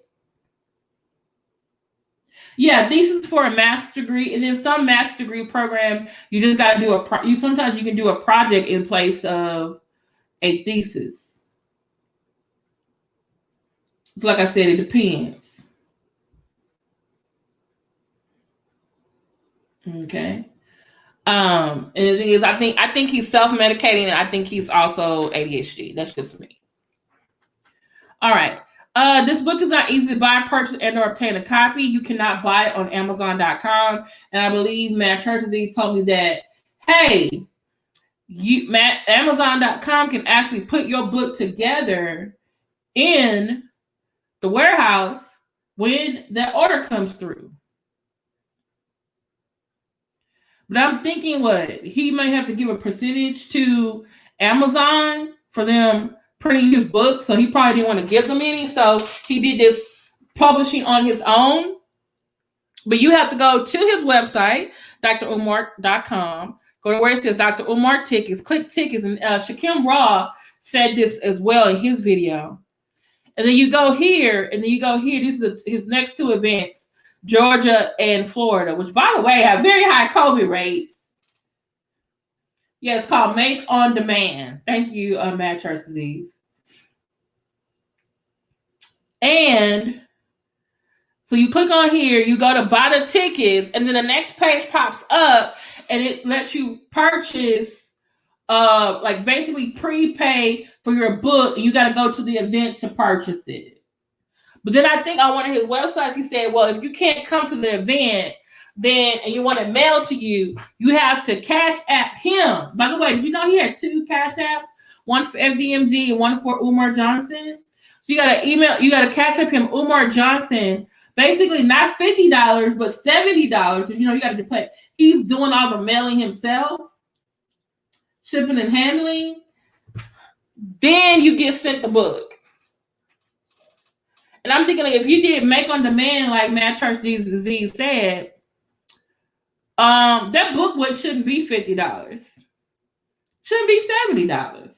Yeah, this is for a master's degree, and then some master's degree program, you just got to do sometimes you can do a project in place of a thesis. Like I said, it depends. Okay. And the thing is, I think he's self-medicating, and I think he's also ADHD. That's just me. All right. This book is not easy to buy, purchase, and or obtain a copy. You cannot buy it on Amazon.com. And I believe Matt Churchill told me that, hey, Amazon.com can actually put your book together in the warehouse when the order comes through. But I'm thinking he may have to give a percentage to Amazon for them printing his book, so he probably didn't want to give them any, so he did this publishing on his own. But you have to go to his website, drumar.com, go to where it says Dr. Umar tickets, click tickets, and Shakim Raw said this as well in his video. And then you go here, these are his next 2 events, Georgia and Florida, which, by the way, have very high COVID rates. Yeah, it's called Make on Demand. Thank you, Matt Churchill. And so you click on here, you go to buy the tickets, and then the next page pops up, and it lets you purchase, like basically prepay for your book. And you got to go to the event to purchase it. But then I think on one of his websites, he said, well, if you can't come to the event, and you want it mailed to you, you have to Cash App him. By the way, did you know he had 2 Cash Apps? One for FDMG and one for Umar Johnson. So you got to Cash App him Umar Johnson. Basically, not $50, but $70. Because, you got to pay. He's doing all the mailing himself, shipping and handling. Then you get sent the book. And I'm thinking, if you did Make on Demand, like Matt Church Disease said, that book shouldn't be $50. Shouldn't be $70.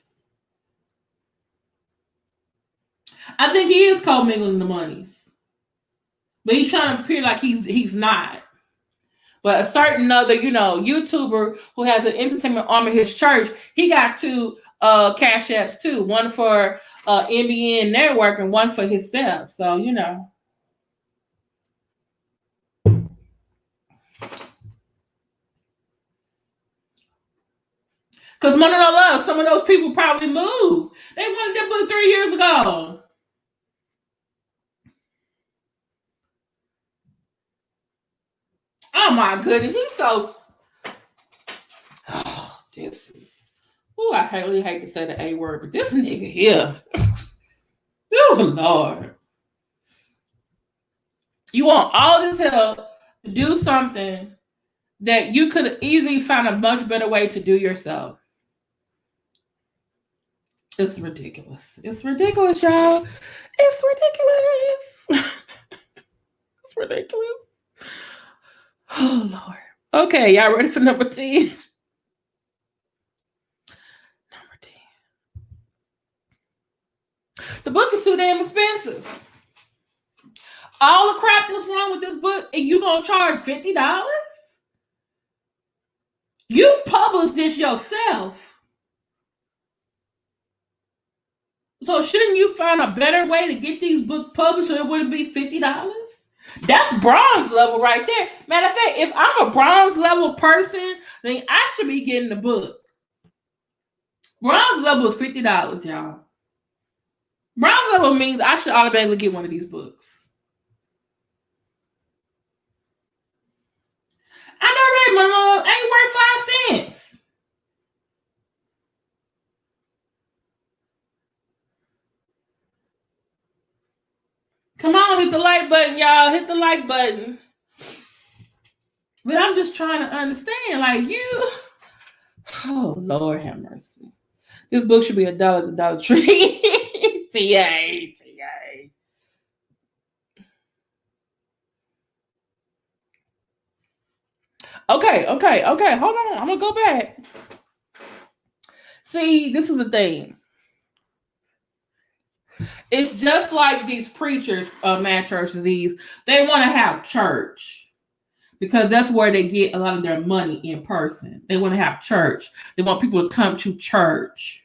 I think he is commingling the monies, but he's trying to appear like he's not. But a certain other, YouTuber who has an entertainment arm of his church, he got 2 Cash Apps too. One for NBN Network and one for himself. So Because Money No Love, some of those people probably moved. They wanted that book 3 years ago. Oh my goodness, he's so. Oh, this. Oh, I really hate to say the A word, but this nigga here. Oh Lord. You want all this help to do something that you could easily find a much better way to do yourself. It's ridiculous. It's ridiculous, y'all. It's ridiculous. It's ridiculous. Oh, Lord. Okay, y'all ready for number 10? Number 10. The book is too damn expensive. All the crap that's wrong with this book, and you gonna charge $50? You published this yourself. So shouldn't you find a better way to get these books published so it wouldn't be $50? That's bronze level right there. Matter of fact, if I'm a bronze level person, then I should be getting the book. Bronze level is $50, y'all. Bronze level means I should automatically get one of these books. I know, right, my love? Ain't worth 5 cents. Come on, hit the like button, y'all. Hit the like button. But I'm just trying to understand, like, you. Oh, Lord have mercy. This book should be $1 at the Dollar Tree. TA. Okay. Hold on. I'm going to go back. See, this is the thing. It's just like these preachers, mad churches, they want to have church because that's where they get a lot of their money in person. They want to have church. They want people to come to church.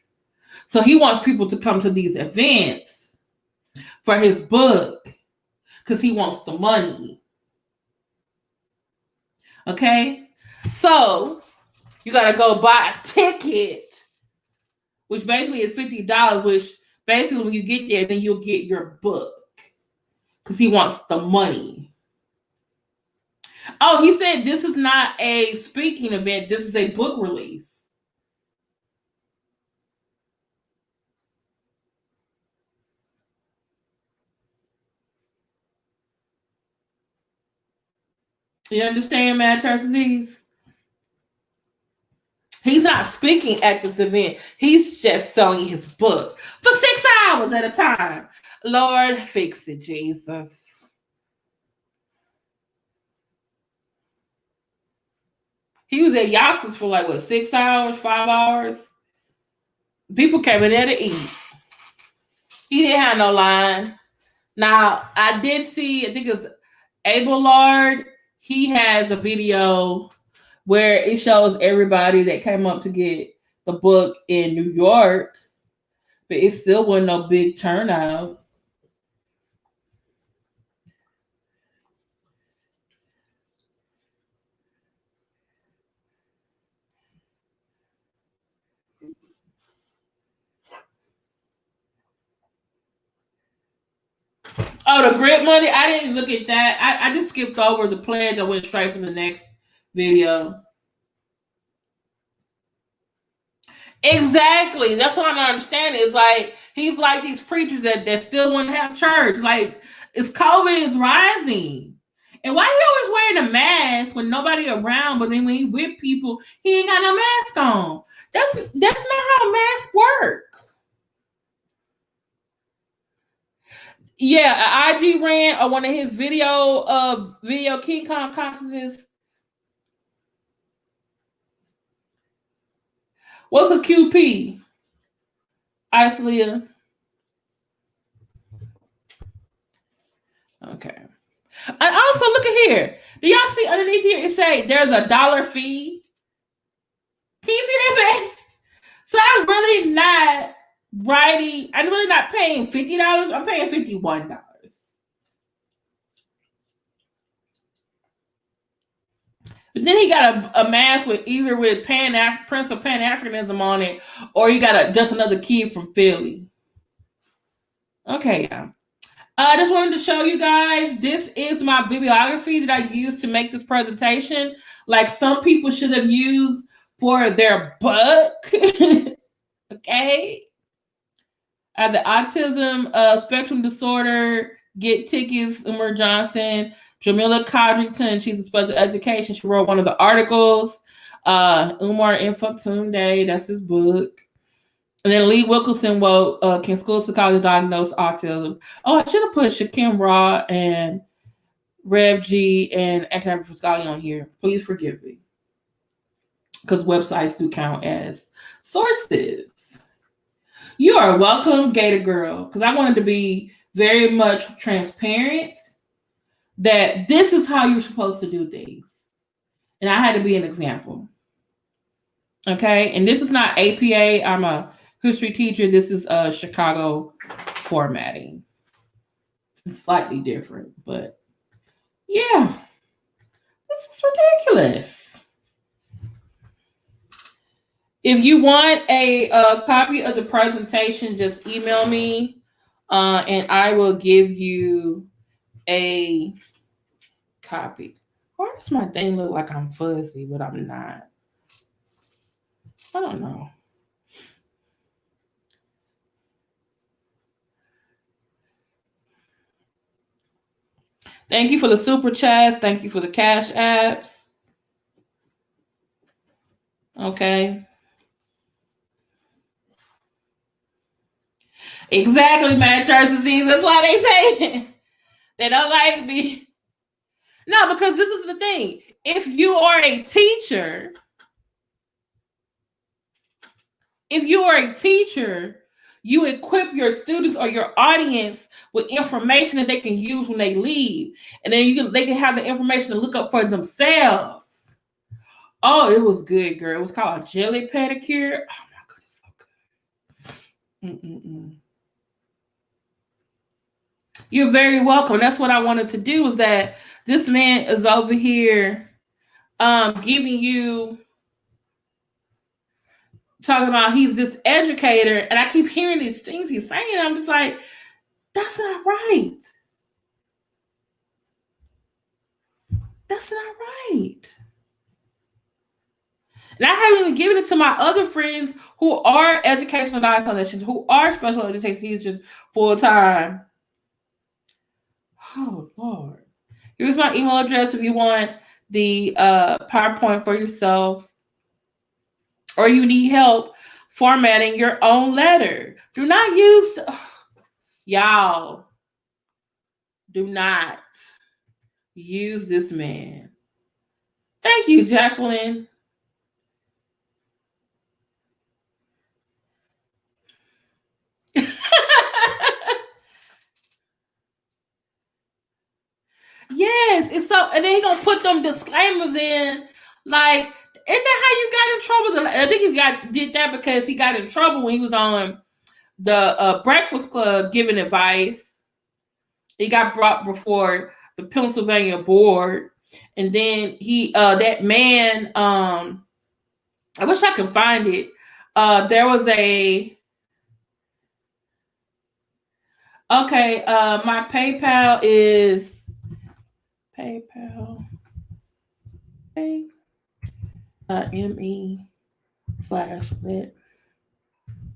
So he wants people to come to these events for his book because he wants the money. Okay? So you got to go buy a ticket, which basically is $50, which basically when you get there, then you'll get your book because he wants the money. Oh, he said this is not a speaking event. This is a book release. You understand, Mad Churches? He's not speaking at this event. He's just selling his book for 6 hours at a time. Lord, fix it, Jesus. He was at Yassin's for like, what, 6 hours, 5 hours? People came in there to eat. He didn't have no line. Now, I did see, I think it was Abelard. He has a video where it shows everybody that came up to get the book in New York, but it still wasn't no big turnout. Oh, the grant money? I didn't look at that. I just skipped over the pledge. I went straight for the next video. Exactly. That's what I'm not understanding. It's like he's like these preachers that still want to have church. Like, it's COVID is rising. And why he always wearing a mask when nobody around, but then when he with people, he ain't got no mask on. That's not how masks work. Yeah, IG ran on one of his video King Kong conferences. What's a QP? Icelia. Okay. And also look at here. Do y'all see underneath here? It say there's a $1 fee. Can you see that face? So I'm really not writing. I'm really not paying $50. I'm paying $51. But then he got a mask with either with Prince of Pan-Africanism on it, or you got just another kid from Philly. Okay, yeah. I just wanted to show you guys, this is my bibliography that I used to make this presentation. Like some people should have used for their book. Okay. The autism spectrum disorder, get tickets, Umar Johnson. Jamila Codrington, she's a special education. She wrote one of the articles. Umar Ifatunde, that's his book. And then Lee Wilkinson wrote, Can School Psychology Diagnose Autism? Oh, I should have put Shakim Raw and Rev G and Academic Scholarly on here. Please forgive me. Because websites do count as sources. You are welcome, Gator Girl. Because I wanted to be very much transparent that this is how you're supposed to do things. And I had to be an example. Okay? And this is not APA. I'm a history teacher. This is Chicago formatting. It's slightly different, but yeah. This is ridiculous. If you want a copy of the presentation, just email me and I will give you a copy. Why does my thing look like I'm fuzzy, but I'm not? I don't know. Thank you for the super chats. Thank you for the cash apps. Okay. Exactly, man. Church disease. That's why they say it. They don't like me. No, because this is the thing. If you are a teacher, you equip your students or your audience with information that they can use when they leave. And then they can have the information to look up for themselves. Oh, it was good, girl. It was called a jelly pedicure. Oh my goodness, so good. You're very welcome. That's what I wanted to do, is that this man is over here giving you, talking about he's this educator, and I keep hearing these things he's saying. I'm just like, that's not right. That's not right. And I haven't even given it to my other friends who are educational dietitians, who are special education teachers full time. Oh, Lord. Here's my email address if you want the PowerPoint for yourself, or you need help formatting your own letter. Do not use y'all. Do not use this man. Thank you, Jacqueline. Yes, it's so, and then he gonna put them disclaimers in, like, isn't that how you got in trouble? I think he did that because he got in trouble when he was on the Breakfast Club giving advice. He got brought before the Pennsylvania board, and then he that man, I wish I could find it. There was a my PayPal is PayPal ME/lit.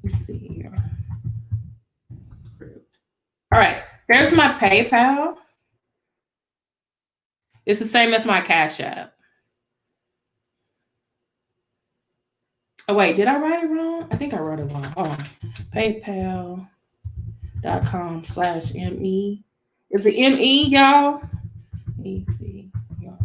Let's see here. All right, there's my PayPal. It's the same as my Cash App. Oh wait, did I write it wrong? I think I wrote it wrong. Hold on. PayPal.com/ME. Is it ME, y'all? EC, y'all.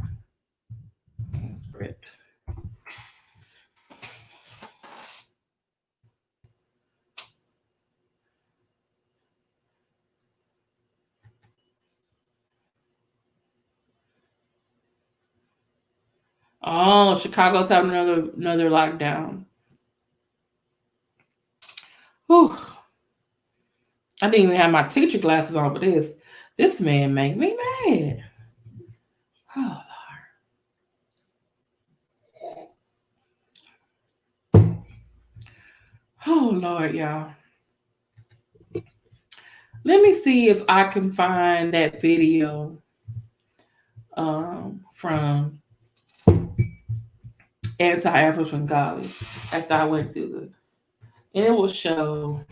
Oh, Chicago's having another lockdown. Whew. I didn't even have my teacher glasses on, but this man make me mad. Oh Lord. Oh Lord, y'all. Let me see if I can find that video from Anti-Afro Svengalis after I went through the, and it will show.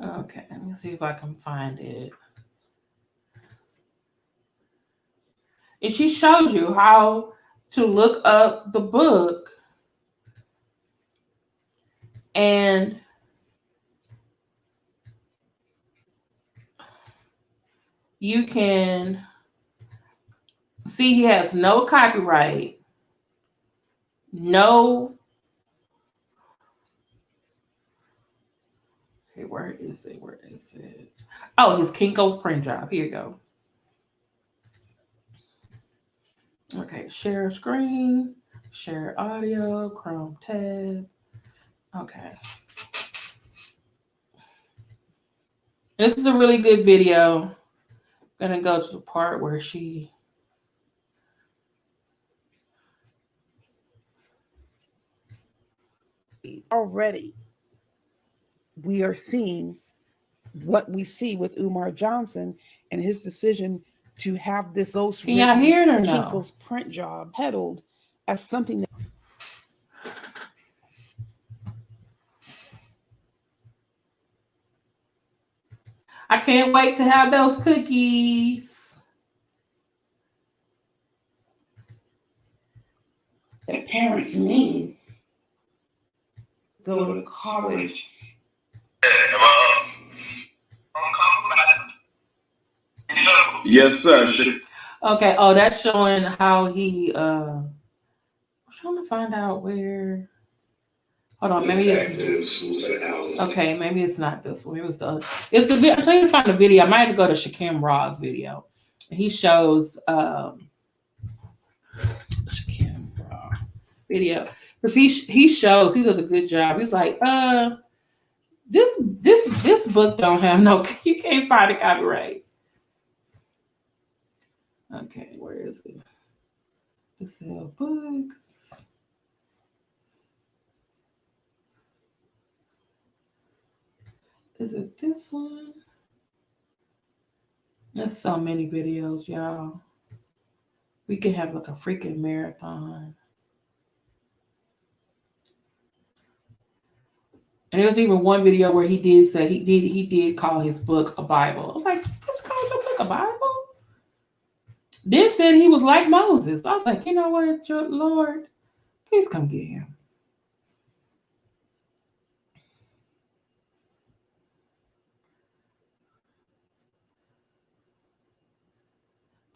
Okay, let me see if I can find it. And she shows you how to look up the book, and you can see he has no copyright, no. Okay, where is it? Where is it? Oh, his Kinko's print job. Here you go. Okay, share screen, share audio, Chrome tab. Okay. This is a really good video. I'm gonna go to the part where she. Already, we are seeing what we see with Umar Johnson and his decision to have this ghost Can y'all hear it or no? Kinko's print job peddled as something that I can't wait to have those cookies. that parents need go to college. Yes, sir. Okay. Oh, that's showing how he. I'm trying to find out where. Hold on. Maybe it's. Okay. Maybe it's not this one. Maybe it's the other. It's the. I'm trying to find a video. I might have to go to Shakim Raw's video. He shows. Shakim Raw video because he shows he does a good job. He's like, this book don't have no. You can't find a copyright. Okay, where is it? To sell books. Is it this one? There's so many videos, y'all. We can have like a freaking marathon. And there was even one video where he did say he did call his book a Bible. I was like, just call your book a Bible? Then said he was like Moses. I was like, you know what, Lord, please come get him.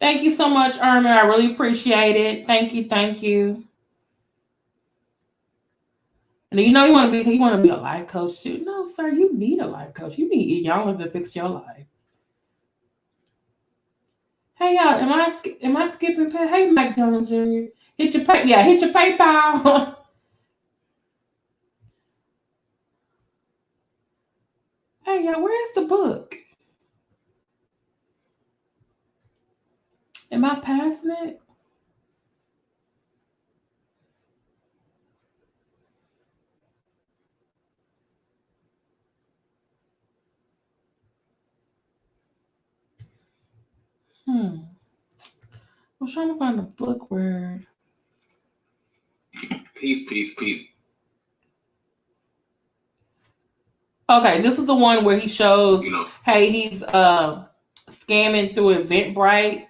Thank you so much, Irma. I really appreciate it. Thank you, thank you. And you know you want to be a life coach too. No, sir, you need a life coach. You need y'all to fix your life. Hey y'all, am I skipping past? Hey Mike Jones Jr. Hit your PayPal. Hey y'all, where's the book? Am I passing it? I'm trying to find a book where. Peace. Okay, this is the one where he shows, hey, he's scamming through Eventbrite.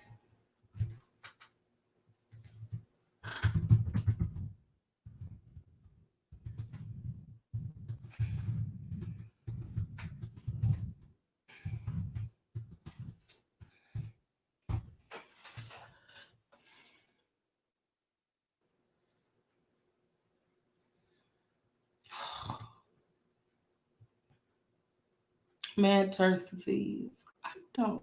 Mad Turk's disease. I don't.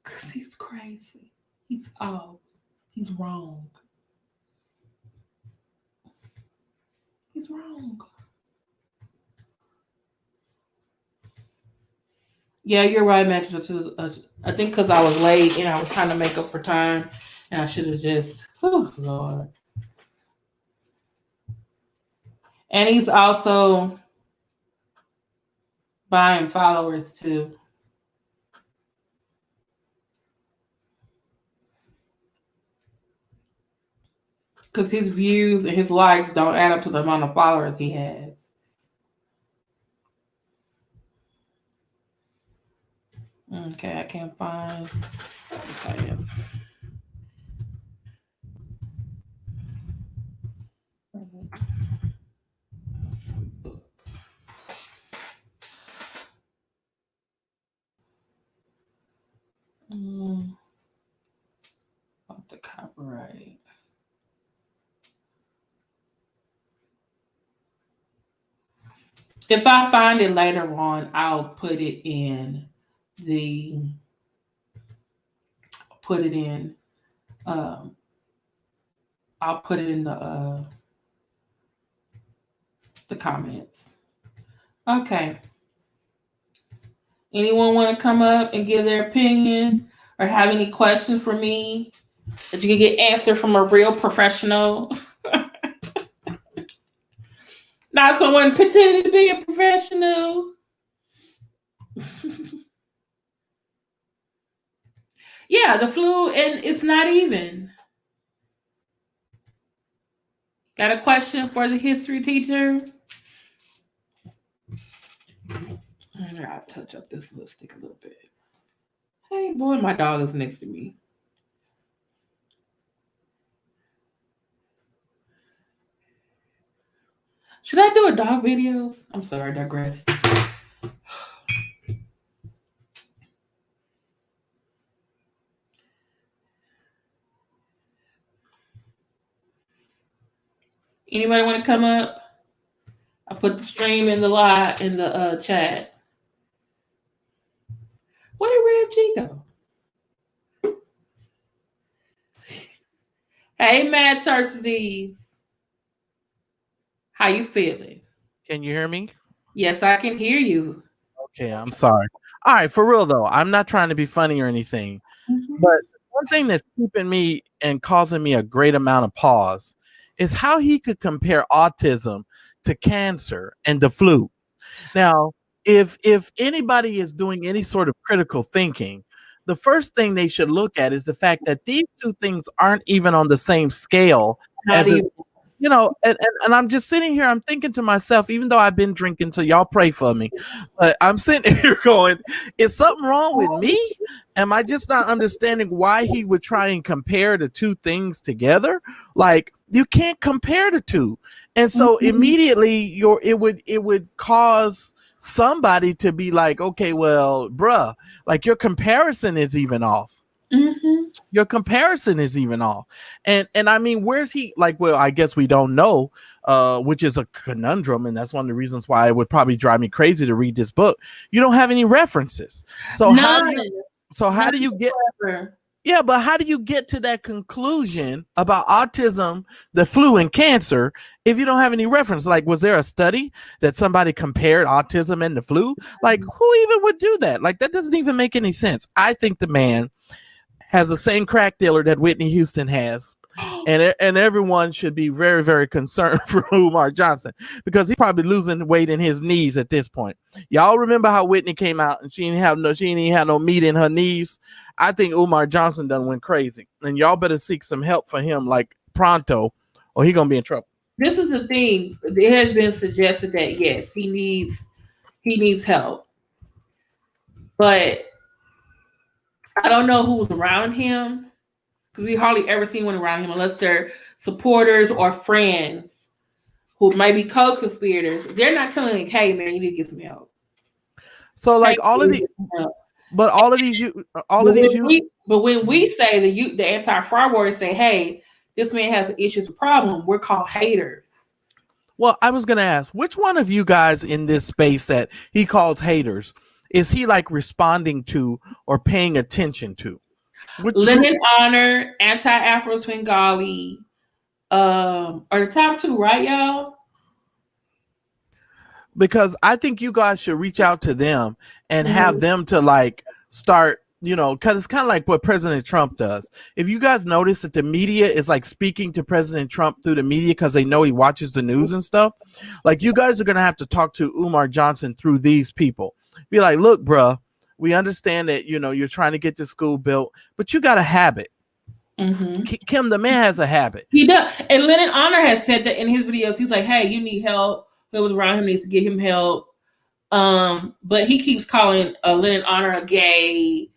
Because he's crazy. He's wrong. He's wrong. Yeah, you're right, Matt. I think because I was late and I was trying to make up for time, and I should have just, oh, Lord. And he's also buying followers too. Because his views and his likes don't add up to the amount of followers he has. Okay, I can't find. Okay. About the copyright. If I find it later on, I'll put it in the. Put it in. I'll put it in the comments. Okay. Anyone want to come up and give their opinion or have any questions for me that you can get answered from a real professional? Not someone pretending to be a professional. Yeah, the flu, and it's not even. Got a question for the history teacher? I'll touch up this lipstick a little bit. Hey, boy, my dog is next to me. Should I do a dog video? I'm sorry, I digress. Anybody want to come up? I put the stream in the chat. Where did Rev G go? Hey, Matt Church, how you feeling? Can you hear me? Yes, I can hear you. Okay, I'm sorry. All right, for real though, I'm not trying to be funny or anything, but one thing that's keeping me and causing me a great amount of pause is how he could compare autism to cancer and the flu. Now, if anybody is doing any sort of critical thinking, the first thing they should look at is the fact that these two things aren't even on the same scale as it, you know, and I'm just sitting here, I'm thinking to myself, even though I've been drinking, so y'all pray for me, but I'm sitting here going, is something wrong with me? Am I just not understanding why he would try and compare the two things together? Like, you can't compare the two. And so immediately it would cause somebody to be like, okay, well, bruh, like your comparison is even off. Your comparison is even off. And I mean, where's he? Like, well, I guess we don't know, which is a conundrum. And that's one of the reasons why it would probably drive me crazy to read this book. You don't have any references. So how do you get? Yeah, but how do you get to that conclusion about autism, the flu, and cancer if you don't have any reference? Like, was there a study that somebody compared autism and the flu? Like, who even would do that? Like, that doesn't even make any sense. I think the man has the same crack dealer that Whitney Houston has. And everyone should be very, very concerned for Umar Johnson because he's probably losing weight in his knees at this point. Y'all remember how Whitney came out and she didn't have no meat in her knees? I think Umar Johnson done went crazy. And y'all better seek some help for him like pronto or he gonna be in trouble. This is the thing. It has been suggested that yes, he needs help. But I don't know who's around him. Because we hardly ever see one around him unless they're supporters or friends who might be co-conspirators. They're not telling him, hey, man, you need to get some help. So like all of these But when we say the anti-fraud warriors say, hey, this man has an issue, a problem, we're called haters. Well, I was going to ask, which one of you guys in this space that he calls haters, is he like responding to or paying attention to? Lenon Honor, Anti-Afro Svengali are the top two, right, y'all? Because I think you guys should reach out to them and have them to like start, you know, because it's kind of like what President Trump does. If you guys notice that the media is like speaking to President Trump through the media because they know he watches the news and stuff, like you guys are going to have to talk to Umar Johnson through these people. Be like, look, bruh, we understand that, you know, you're trying to get the school built, but you got a habit. Kim, the man has a habit. He does. And Lenon Honor has said that in his videos. He's like, hey, you need help. Whoever's around him needs to get him help. But he keeps calling Lenon Honor a gay,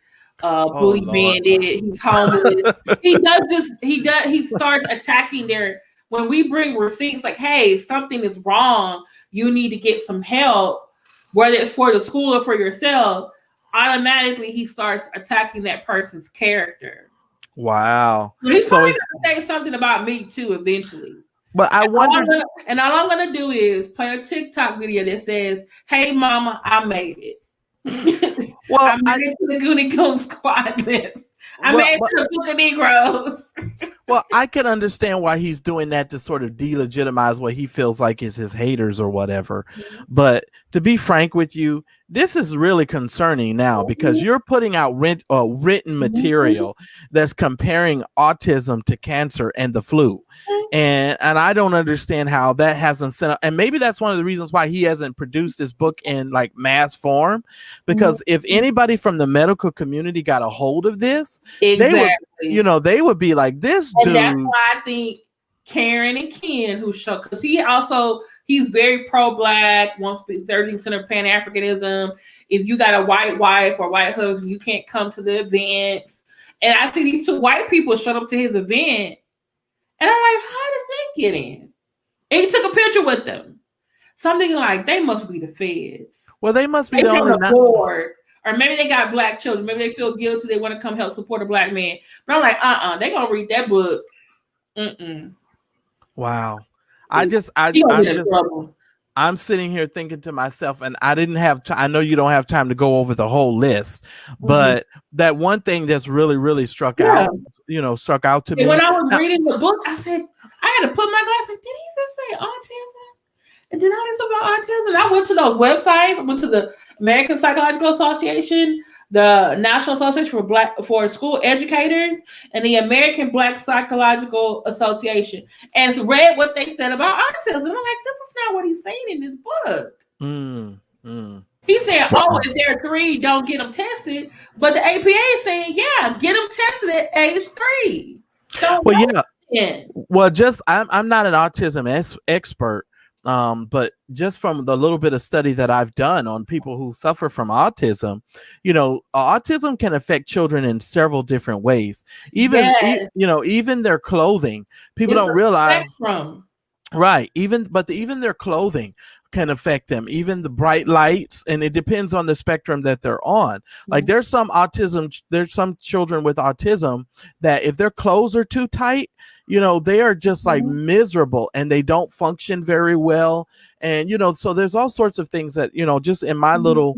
booty Lord. bandit. He's homeless. He does this. He starts attacking their. When we bring receipts like, hey, something is wrong, you need to get some help, whether it's for the school or for yourself, automatically he starts attacking that person's character. Wow. So he's probably going to say something about me too eventually. But I wonder. And all I'm going to do is play a TikTok video that says, hey, mama, I made it. Well, I made it to the Goody Goon Squad list. I made it to the Book of Negroes. Well, I can understand why he's doing that to sort of delegitimize what he feels like is his haters or whatever. But to be frank with you, this is really concerning now because you're putting out written material that's comparing autism to cancer and the flu. And I don't understand how that hasn't sent up. And maybe that's one of the reasons why he hasn't produced this book in like mass form, because if anybody from the medical community got a hold of this, they would be like, this dude. And that's why I think Karen and Ken, because he's very pro-black, wants to be 30% of Pan-Africanism. If you got a white wife or white husband, you can't come to the events. And I see these two white people showed up to his event. And I'm like, how did they get in? And he took a picture with them. Something like, they must be the feds. Well, they must be the only board. Or maybe they got black children. Maybe they feel guilty. They want to come help support a black man. But I'm like, they're going to read that book. Wow. I'm sitting here thinking to myself, and I didn't have time. I know you don't have time to go over the whole list, but that one thing that's really, really struck out to me. When I was reading the book, I said, I had to put my glasses. Did he just say autism? And did I listen about autism? I went to those websites. I went to the American Psychological Association, the National Association for School Educators, and the American Black Psychological Association, and read what they said about autism. I'm like, this is not what he's saying in this book. He said, if they're 3, don't get them tested. But the APA is saying, yeah, get them tested at age 3. I'm not an autism expert. But just from the little bit of study that I've done on people who suffer from autism, autism can affect children in several different ways. Even their clothing. People don't realize. Right. Even their clothing can affect them. Even the bright lights, and it depends on the spectrum that they're on. Like there's some children with autism that if their clothes are too tight, they are just like miserable and they don't function very well. And, so there's all sorts of things that, just in my little,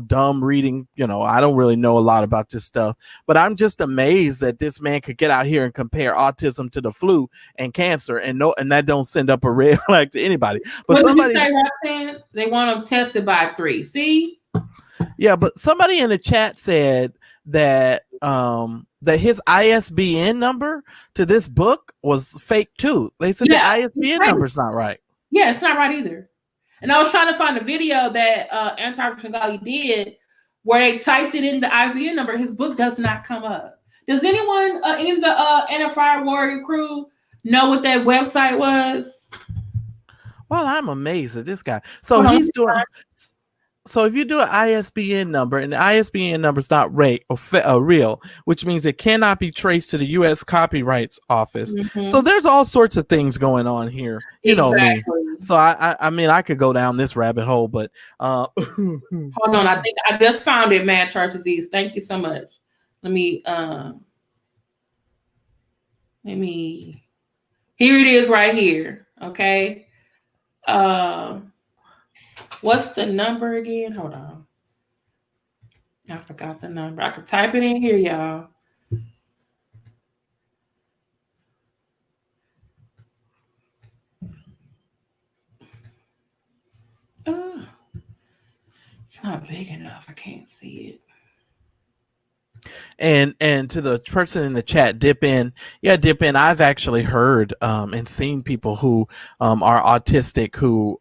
dumb reading, I don't really know a lot about this stuff, but I'm just amazed that this man could get out here and compare autism to the flu and cancer and that don't send up a red flag to anybody. But somebody they want them tested by 3. See? Yeah, but somebody in the chat said that that his ISBN number to this book was fake too. They said the ISBN number's not right. Yeah, it's not right either. And I was trying to find a video that Svengalis did where they typed it in the ISBN number. His book does not come up. Does anyone in the NFI Warrior crew know what that website was? Well, I'm amazed at this guy. So he's doing. So if you do an ISBN number and the ISBN number is not real, which means it cannot be traced to the U.S. Copyrights Office. So there's all sorts of things going on here. You know me. So I mean, I could go down this rabbit hole, but hold on. I think I just found it, Mad Chart Disease. Thank you so much. Let me here it is right here. Okay. What's the number again? Hold on. I forgot the number. I could type it in here, y'all. It's not big enough. I can't see it. And to the person in the chat, dip in. I've actually heard and seen people who are autistic who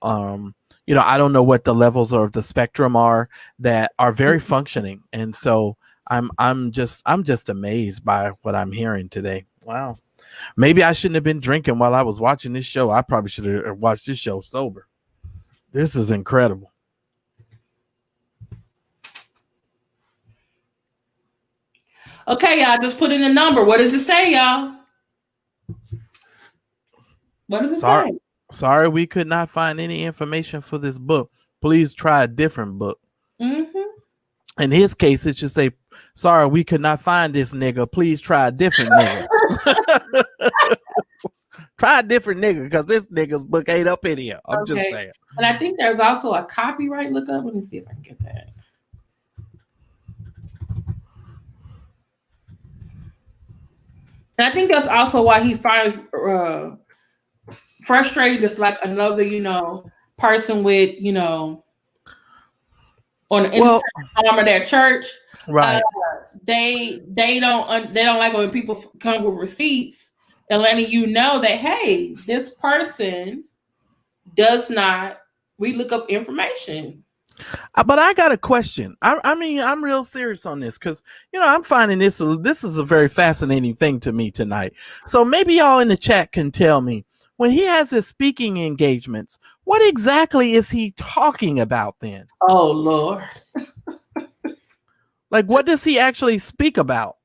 I don't know what the levels of the spectrum are that are very functioning. And so I'm just amazed by what I'm hearing today. Wow. Maybe I shouldn't have been drinking while I was watching this show. I probably should have watched this show sober. This is incredible. Okay, y'all, just put in a number. What does it say, y'all? What does it say? Sorry, we could not find any information for this book. Please try a different book. In his case, it should say, sorry, we could not find this nigga. Please try a different nigga. Try a different nigga, because this nigga's book ain't up in here. I'm just saying. And I think there's also a copyright lookup. Let me see if I can get that. And I think that's also why he finds frustrated, just like another, person with, on the arm of their church. Right. They don't like when people come with receipts and letting you know that, hey, this person does not look up information. But I got a question. I mean, I'm real serious on this because, I'm finding this is a very fascinating thing to me tonight. So maybe y'all in the chat can tell me, when he has his speaking engagements, what exactly is he talking about then? Oh, Lord. Like, what does he actually speak about?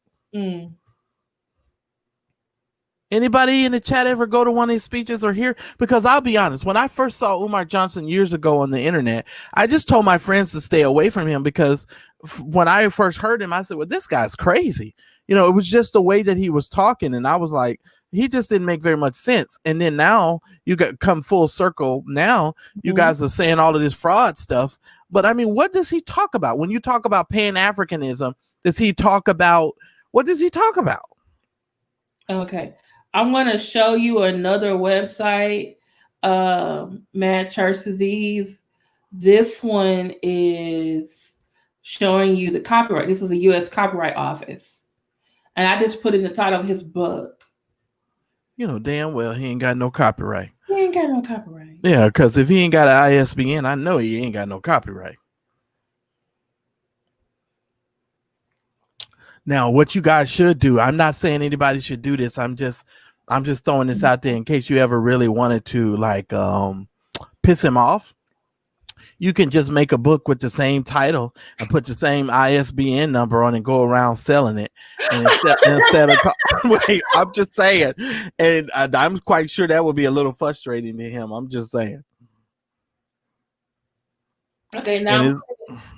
Anybody in the chat ever go to one of his speeches or hear? Because I'll be honest, when I first saw Umar Johnson years ago on the internet, I just told my friends to stay away from him because when I first heard him, I said, well, this guy's crazy. It was just the way that he was talking. And I was like, he just didn't make very much sense. And then now you got come full circle. Now you guys are saying all of this fraud stuff. But I mean, what does he talk about? When you talk about Pan-Africanism, what does he talk about? Okay. I'm going to show you another website, Mad Church Disease. This one is showing you the copyright. This is the U.S. Copyright Office. And I just put in the title of his book. Damn well he ain't got no copyright. He ain't got no copyright. Yeah, because if he ain't got an ISBN, I know he ain't got no copyright. Now, what you guys should do, I'm not saying anybody should do this. I'm just throwing this out there in case you ever really wanted to piss him off. You can just make a book with the same title and put the same ISBN number on and go around selling it. And instead of wait, I'm just saying, and I'm quite sure that would be a little frustrating to him. I'm just saying. Okay, now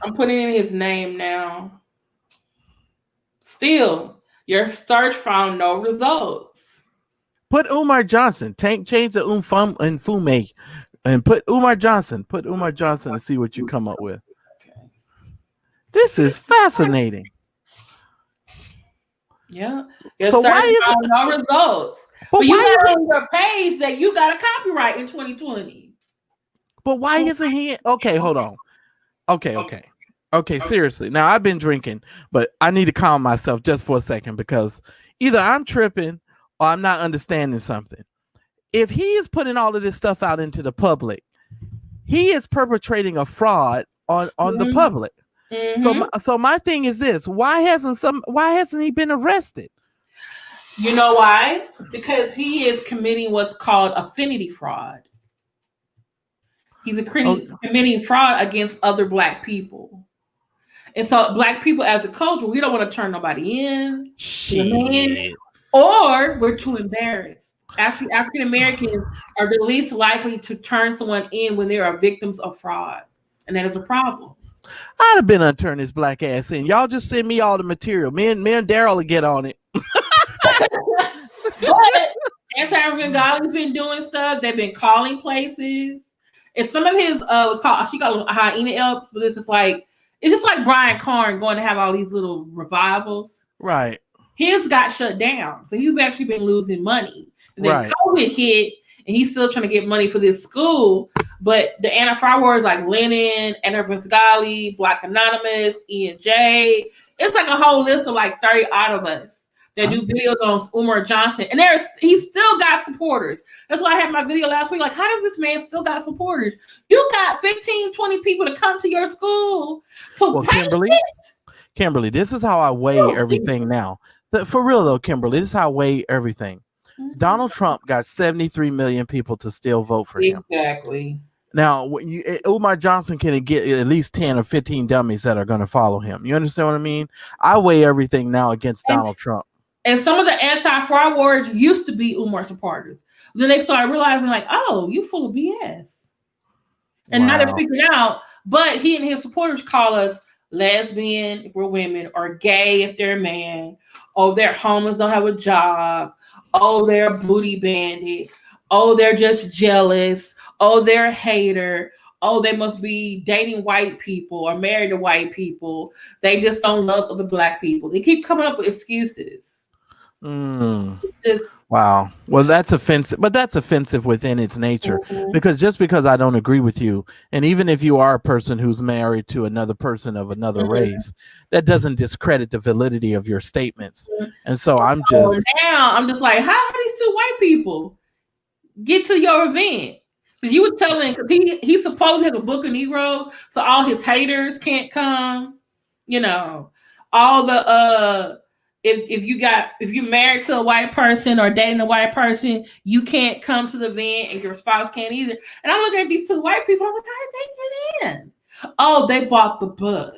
I'm putting in his name now. Still, your search found no results. Put Umar Johnson. Change the and Fume. And put Umar Johnson and see what you come up with. Okay. This is fascinating. Yeah. So why is no results? But you got on your page that you got a copyright in 2020. But why isn't he? Okay, hold on. Okay, seriously. Now I've been drinking, but I need to calm myself just for a second because either I'm tripping or I'm not understanding something. If he is putting all of this stuff out into the public, he is perpetrating a fraud on the public. So my thing is this: why hasn't he been arrested? You know why? Because he is committing what's called affinity fraud. He's committing fraud against other Black people. And so Black people as a culture, we don't want to turn nobody in. Shit. Or we're too embarrassed. Actually, African Americans are the least likely to turn someone in when they are victims of fraud. And that is a problem. I'd have been turn his Black ass in. Y'all just send me all the material. Me and Daryl will get on it. But Svengalis been doing stuff. They've been calling places. And some of his she called them hyena elves, but it's just like Brian Karn going to have all these little revivals. Right. His got shut down. So he's actually been losing money. And then COVID hit, and he's still trying to get money for this school. But the anti-fraud words like Lenon, Svengalis, Black Anonymous, ENJ, it's like a whole list of like 30 out of us that do videos on Umar Johnson. And he still got supporters. That's why I had my video last week. Like, how does this man still got supporters? You got 15, 20 people to come to your school to pay Kimberly, this is how I weigh everything now. For real though, Kimberly, this is how I weigh everything. Donald Trump got 73 million people to still vote for him. Exactly. Now, Umar Johnson can get at least 10 or 15 dummies that are going to follow him. You understand what I mean? I weigh everything now against Donald Trump. And some of the anti-fraud warriors used to be Umar supporters. Then they started realizing, like, oh, you full of BS. And now they're speaking out, but he and his supporters call us lesbian if we're women, or gay if they're a man. Oh, they're homeless, don't have a job. Oh, they're a booty bandit. Oh, they're just jealous. Oh, they're a hater. Oh, they must be dating white people or married to white people. They just don't love other black people. They keep coming up with excuses. Wow. Well, that's offensive, but that's offensive within its nature, because just because I don't agree with you, and even if you are a person who's married to another person of another race, that doesn't discredit the validity of your statements. And so I'm just like, how do these two white people get to your event? Because you were telling, because he supposed to have a book of Negro, so all his haters can't come. You know, all the if you're married to a white person or dating a white person, you can't come to the event, and your spouse can't either. And I'm looking at these two white people. I'm like, how did they get in? Oh, they bought the book.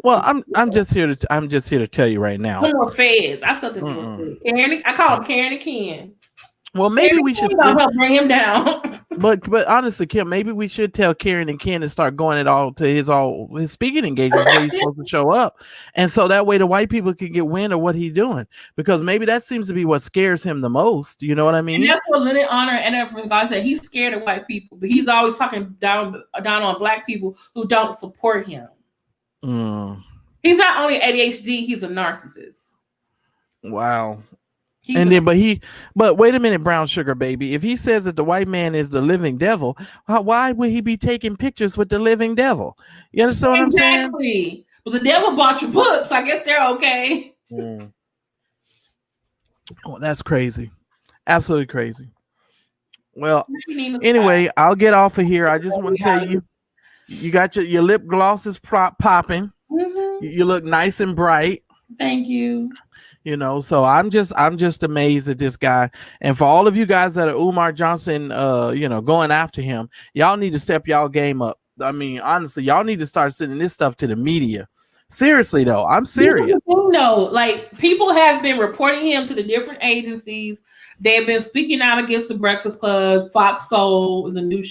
Well, I'm just here to tell you right now. No more feds. I still think I call him Karen and Ken. Well, maybe we should help bring him down. But honestly, Kim, maybe we should tell Karen and Ken to start going to his speaking engagements where he's supposed to show up, and so that way the white people can get wind of what he's doing, because maybe that seems to be what scares him the most. You know what I mean? And that's what Lenon Honor and God said. He's scared of white people, but he's always talking down on black people who don't support him. He's not only ADHD; he's a narcissist. Wow. But wait a minute, brown sugar baby. If he says that the white man is the living devil, why would he be taking pictures with the living devil? You understand what I'm saying? Exactly. But the devil bought your books. I guess they're okay. Oh, that's crazy. Absolutely crazy. Well, anyway, I'll get off of here. I just want to tell you, you got your lip glosses popping. You look nice and bright. Thank you. You know, so I'm just amazed at this guy. And for all of you guys that are Umar Johnson, going after him, y'all need to step y'all game up. I mean, honestly, y'all need to start sending this stuff to the media. Seriously, though, I'm serious. No, like, people have been reporting him to the different agencies. They've been speaking out against the Breakfast Club. Fox Soul is a new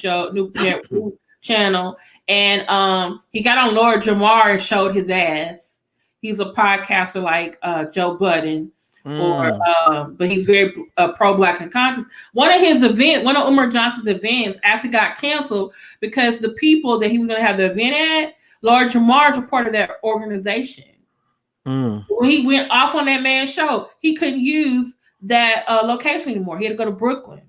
channel, and he got on Lord Jamar and showed his ass. He's a podcaster like Joe Budden, but he's very pro-black and conscious. One of Umar Johnson's events actually got canceled because the people that he was going to have the event at, Lord Jamar's a part of that organization. When he went off on that man's show, he couldn't use that location anymore. He had to go to Brooklyn.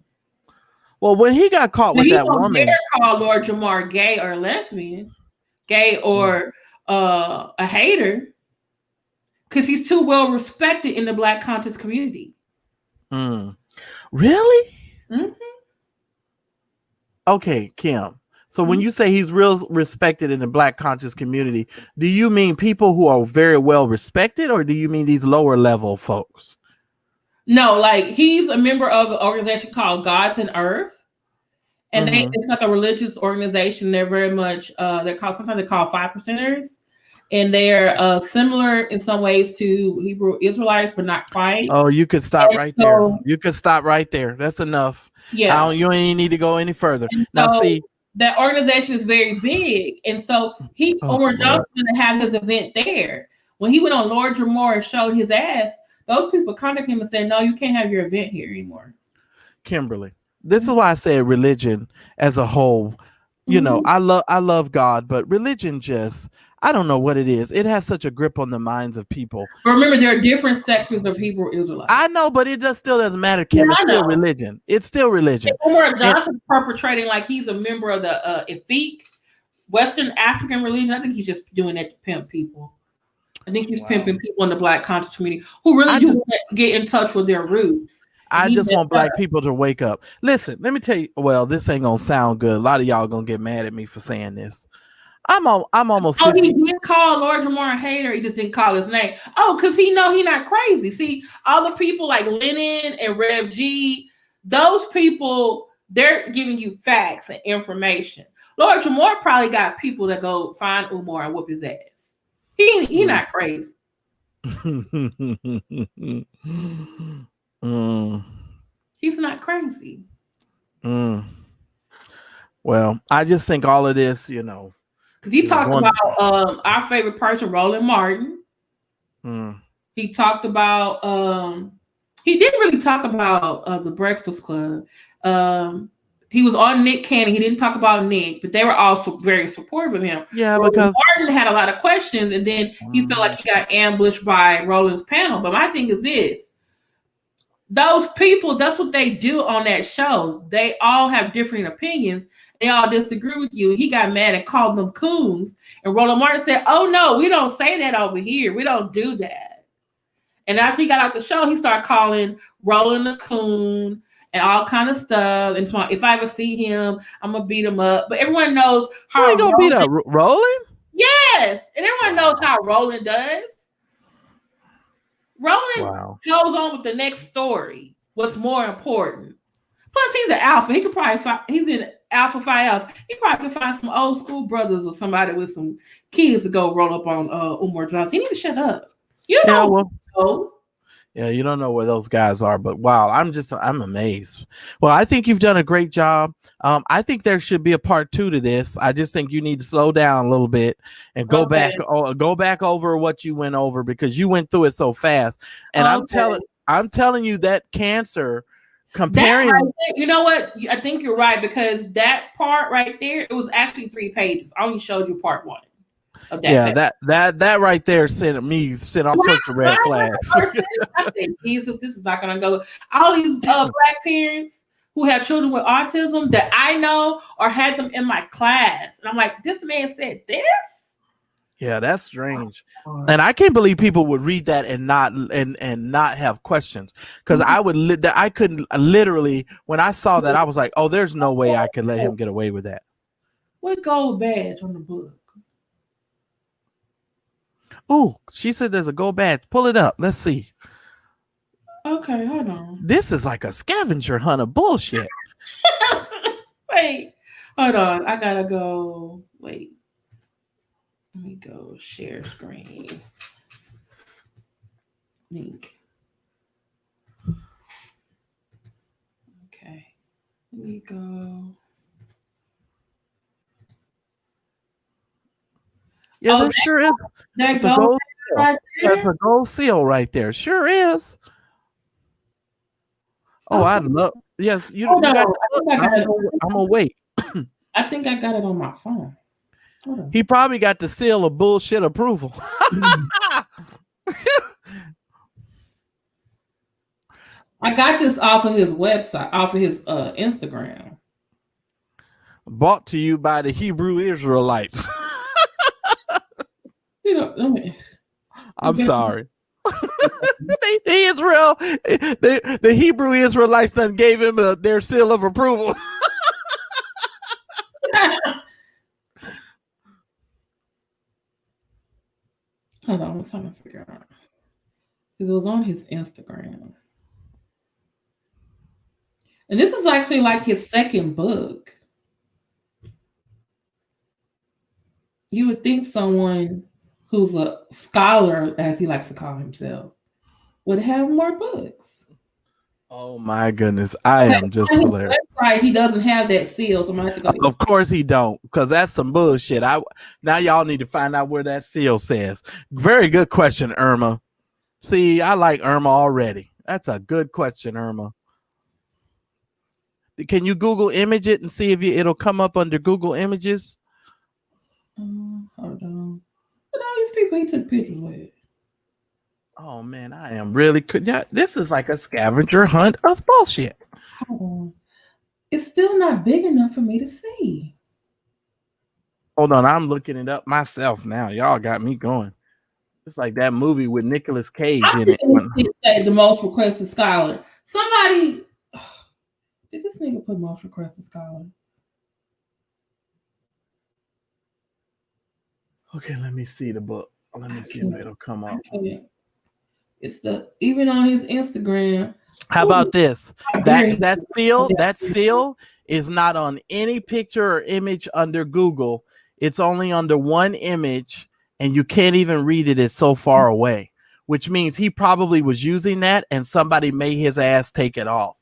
Well, when he got caught with that woman, he dare call Lord Jamar gay or lesbian, gay or a hater. Because he's too well respected in the black conscious community. Really? Okay, Kim. So when you say he's real respected in the black conscious community, do you mean people who are very well respected, or do you mean these lower level folks? No, like, he's a member of an organization called Gods and Earth. And it's like a religious organization. They're very much sometimes they're called 5%ers. And they're similar in some ways to Hebrew Israelites, but not quite. Oh, you could stop right there. You could stop right there. That's enough. Yeah. You ain't need to go any further. And now, so see, that organization is very big, and so Umar Johnson going to have his event there. When he went on Lord Jamar and showed his ass, those people contacted him and said, "No, you can't have your event here anymore." Kimberly, this is why I say religion as a whole. You know, I love God, but religion just, I don't know what it is. It has such a grip on the minds of people. But remember, there are different sectors of Hebrew Israelites. I know, but it still doesn't matter, Kim. It's still religion. It's still religion. Umar Johnson perpetrating like he's a member of the Ifik, Western African religion. I think he's just doing that to pimp people. I think he's pimping people in the black conscious community who really do get in touch with their roots. I just want black people to wake up. Listen, let me tell you. Well, this ain't gonna sound good. A lot of y'all gonna get mad at me for saying this. I'm almost 50. He did call Lord Jamar a hater. He just didn't call his name. Oh, because he not crazy. See, all the people like Lenon and Rev G, those people They're giving you facts and information. Lord Jamar probably got people that go find Umar and whoop his ass. He not crazy. He's not crazy. Well, I just think all of this, you know, because he talked about our favorite person, Roland Martin. He talked about he didn't really talk about the Breakfast Club. He was on Nick Cannon. He didn't talk about Nick, but they were also very supportive of him. Yeah, Roland because Martin had a lot of questions, and then he felt like he got ambushed by Roland's panel. But my thing is this. Those people, that's what they do on that show. They all have different opinions. They all disagree with you. He got mad and called them coons. And Roland Martin said, oh, no, we don't say that over here. We don't do that. And after he got out the show, he started calling Roland a coon and all kind of stuff. And so if I ever see him, I'm going to beat him up. But everyone knows how. You going to beat up Roland? Yes. And everyone knows how Roland does. Roland goes on with the next story. What's more important? Plus, he's an alpha. He could probably he's in Alpha Phi Alpha. He probably can find some old school brothers or somebody with some kids to go roll up on Umar Johnson. He need to shut up. You know. Yeah, you don't know where those guys are, but wow, I'm amazed. Well, I think you've done a great job. I think there should be a part 2 to this. I just think you need to slow down a little bit and go back over what you went over because you went through it so fast. And I'm telling you that cancer comparing. You know what? I think you're right because that part right there, it was actually 3 pages. I only showed you part 1. That right there sent all sorts of red flags. I said, Jesus, this is not gonna go. All these black parents who have children with autism that I know or had them in my class, and I'm like, this man said this. Yeah, that's strange, and I can't believe people would read that and not have questions. Because I couldn't literally when I saw that I was like, oh, there's no way I could let him get away with that. What gold badge on the book? Oh, she said there's a gold badge. Pull it up. Let's see. Okay, hold on. This is like a scavenger hunt of bullshit. Wait, hold on. I gotta go. Wait. Let me go share screen. Link. Okay. Let me go. Yeah, there sure is. That's a gold seal. Right there? That's a gold seal right there. Sure is. Oh, I love. Yes, you got. I'm gonna wait. I think I got it on my phone. He probably got the seal of bullshit approval. I got this off of his website, off of his Instagram. Bought to you by the Hebrew Israelites. I'm sorry. The Hebrew Israelites done gave him their seal of approval. Hold on, I'm trying to figure out. It was on his Instagram. And this is actually like his second book. You would think someone who's a scholar, as he likes to call himself, would have more books. Oh my goodness, I am just hilarious. Right, he doesn't have that seal, so I'm gonna have to go. Of course he don't, because that's some bullshit. Now y'all need to find out where that seal says. Very good question, Irma. See, I like Irma already. That's a good question, Irma. Can you Google image it and see if it'll come up under Google Images? Hold on. But all these people he took pictures with. Oh man, I am really this is like a scavenger hunt of bullshit. Hold on. It's still not big enough for me to see. Hold on, I'm looking it up myself now. Y'all got me going. It's like that movie with Nicolas Cage in it. Say the most requested scholar. Somebody did this nigga put most requested scholar? Okay, let me see the book. Let me see if it'll come up. It's even on his Instagram. How about this? That seal is not on any picture or image under Google. It's only under one image, and you can't even read it. It's so far away, which means he probably was using that and somebody made his ass take it off.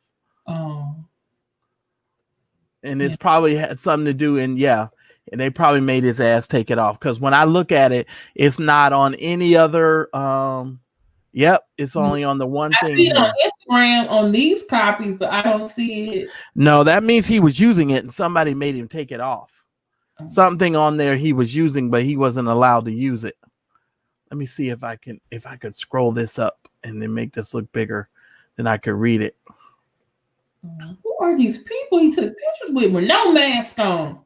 Oh. And it's probably had something to do, and they probably made his ass take it off. Because when I look at it, it's not on any other. It's only on the one thing. I see it on Instagram on these copies, but I don't see it. No, that means he was using it, and somebody made him take it off. Something on there he was using, but he wasn't allowed to use it. Let me see if I could scroll this up and then make this look bigger, then I could read it. Who are these people he took pictures with no mask on?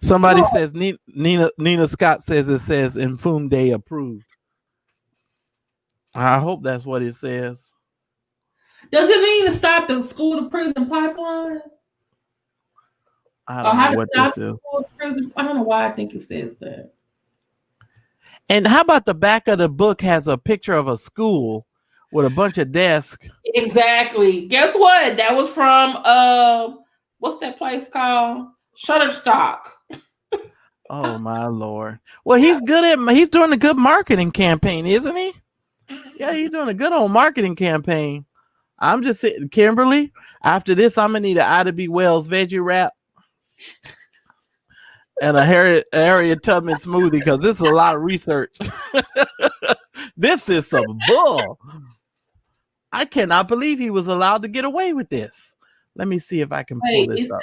Somebody says Nina Scott says it says Ifatunde approved. I hope that's what it says. Does it mean to stop the school to prison pipeline? I don't know what this is. I don't know why I think it says that. And how about the back of the book has a picture of a school with a bunch of desks? Exactly. Guess what? That was from what's that place called? Shutterstock. Oh my Lord. Well, he's doing a good marketing campaign, isn't he? Yeah, he's doing a good old marketing campaign. I'm just saying, Kimberly, after this, I'm gonna need an Ida B. Wells veggie wrap and a Harriet Tubman smoothie, because this is a lot of research. This is some bull. I cannot believe he was allowed to get away with this. Let me see if I can pull this up.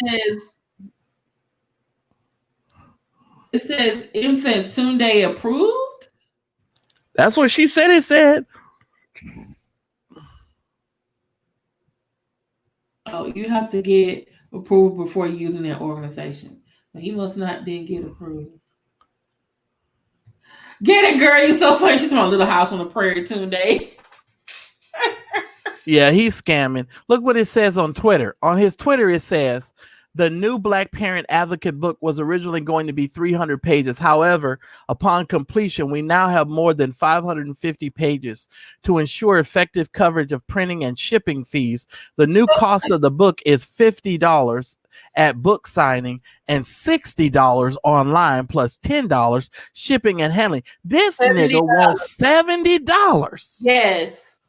It says Ifatunde approved. That's what she said. It said. Oh, you have to get approved before using that organization. He must not then get approved. Get it, girl. You're so funny. She's on Little House on the Prairie Tunde. Yeah, he's scamming. Look what it says on Twitter. On his Twitter, it says, the new Black Parent Advocate book was originally going to be 300 pages. However, upon completion, we now have more than 550 pages. To ensure effective coverage of printing and shipping fees, the new cost of the book is $50 at book signing and $60 online plus $10 shipping and handling. This $70. nigga wants $70. Yes.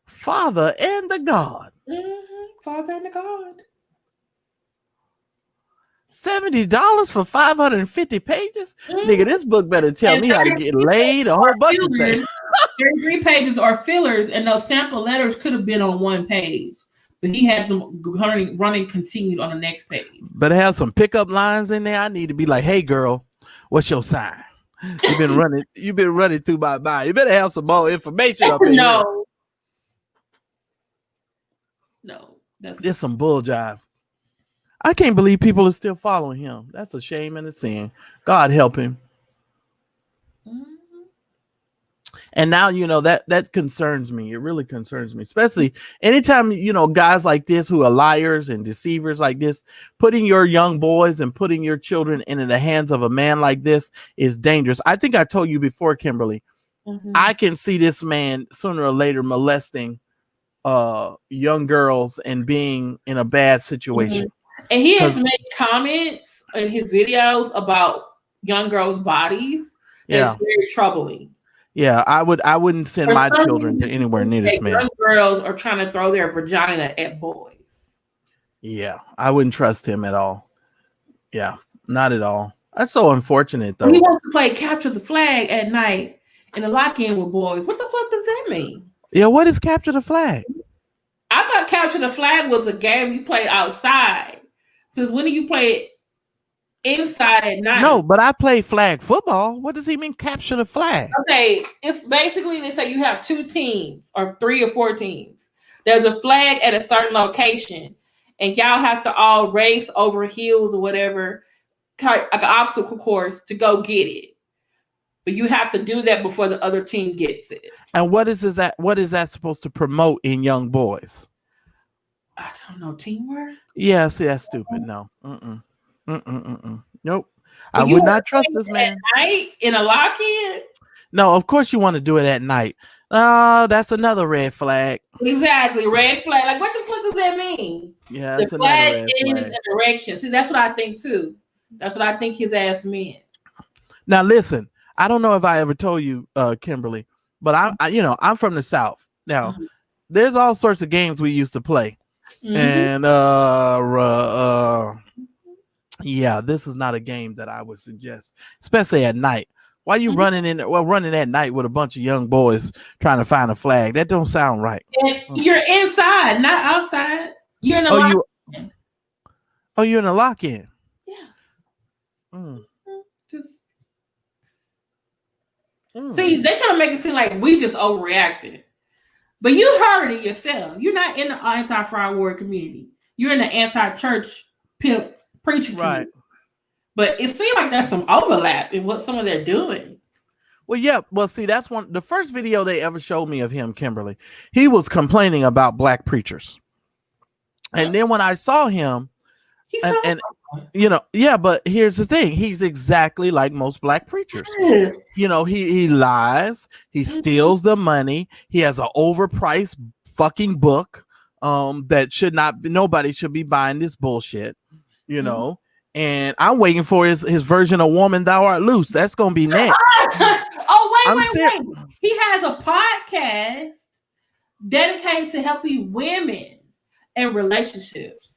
Father and the God. Mm-hmm. Father and the God. $70 for 550 pages? Mm-hmm. Nigga, this book better tell me how to get laid, a whole bunch of things. 33 pages are fillers, and those sample letters could have been on one page, but he had them running continued on the next page. Better have some pickup lines in there. I need to be like, hey girl, what's your sign? You've been running through my mind. You better have some more information up in here. No. There's some bull jive. I can't believe people are still following him. That's a shame and a sin. God help him. Mm-hmm. And now, that concerns me. It really concerns me, especially anytime, guys like this who are liars and deceivers like this, putting your young boys and putting your children into the hands of a man like this is dangerous. I think I told you before, Kimberly, I can see this man sooner or later molesting young girls and being in a bad situation. And he has made comments in his videos about young girls' bodies. That's very troubling. Yeah, I wouldn't send my children to anywhere near this man. Young girls are trying to throw their vagina at boys. Yeah, I wouldn't trust him at all. Yeah, not at all. That's so unfortunate, though. He wants to play capture the flag at night in a lock-in with boys. What the fuck does that mean? Yeah, what is capture the flag? I thought capture the flag was a game you play outside. Because when do you play it inside at night? No, but I play flag football. What does he mean capture the flag? Okay, it's basically they say you have 2 teams or 3 or 4 teams. There's a flag at a certain location, and y'all have to all race over hills or whatever, like an obstacle course to go get it. But you have to do that before the other team gets it. And what is that supposed to promote in young boys? I don't know, teamwork? Yeah, see, that's stupid. No. Nope. I would not trust this man. At night in a lock-in? No, of course you want to do it at night. Oh, that's another red flag. Exactly, red flag. Like, what the fuck does that mean? Yeah, The that's another flag red is flag. a direction. See, that's what I think too. That's what I think his ass meant. Now listen, I don't know if I ever told you, Kimberly, but I'm from the South. Now, there's all sorts of games we used to play. And yeah, this is not a game that I would suggest, especially at night. Why you running at night with a bunch of young boys trying to find a flag? That don't sound right. And you're inside, not outside. You're in a lock-in. You're in a lock-in. Yeah. See, they trying to make it seem like we just overreacted. But you heard it yourself. You're not in the anti-fraud word community. You're in the anti-church pimp preacher community. But it seems like there's some overlap in what some of they're doing. Well, yeah. Well, see, that's the first video they ever showed me of him, Kimberly. He was complaining about black preachers. And then when I saw him, but here's the thing. He's exactly like most black preachers. He lies. He steals the money. He has an overpriced fucking book that nobody should be buying this bullshit, and I'm waiting for his version of Woman Thou Art Loose. That's going to be next. Wait. He has a podcast dedicated to helping women in relationships.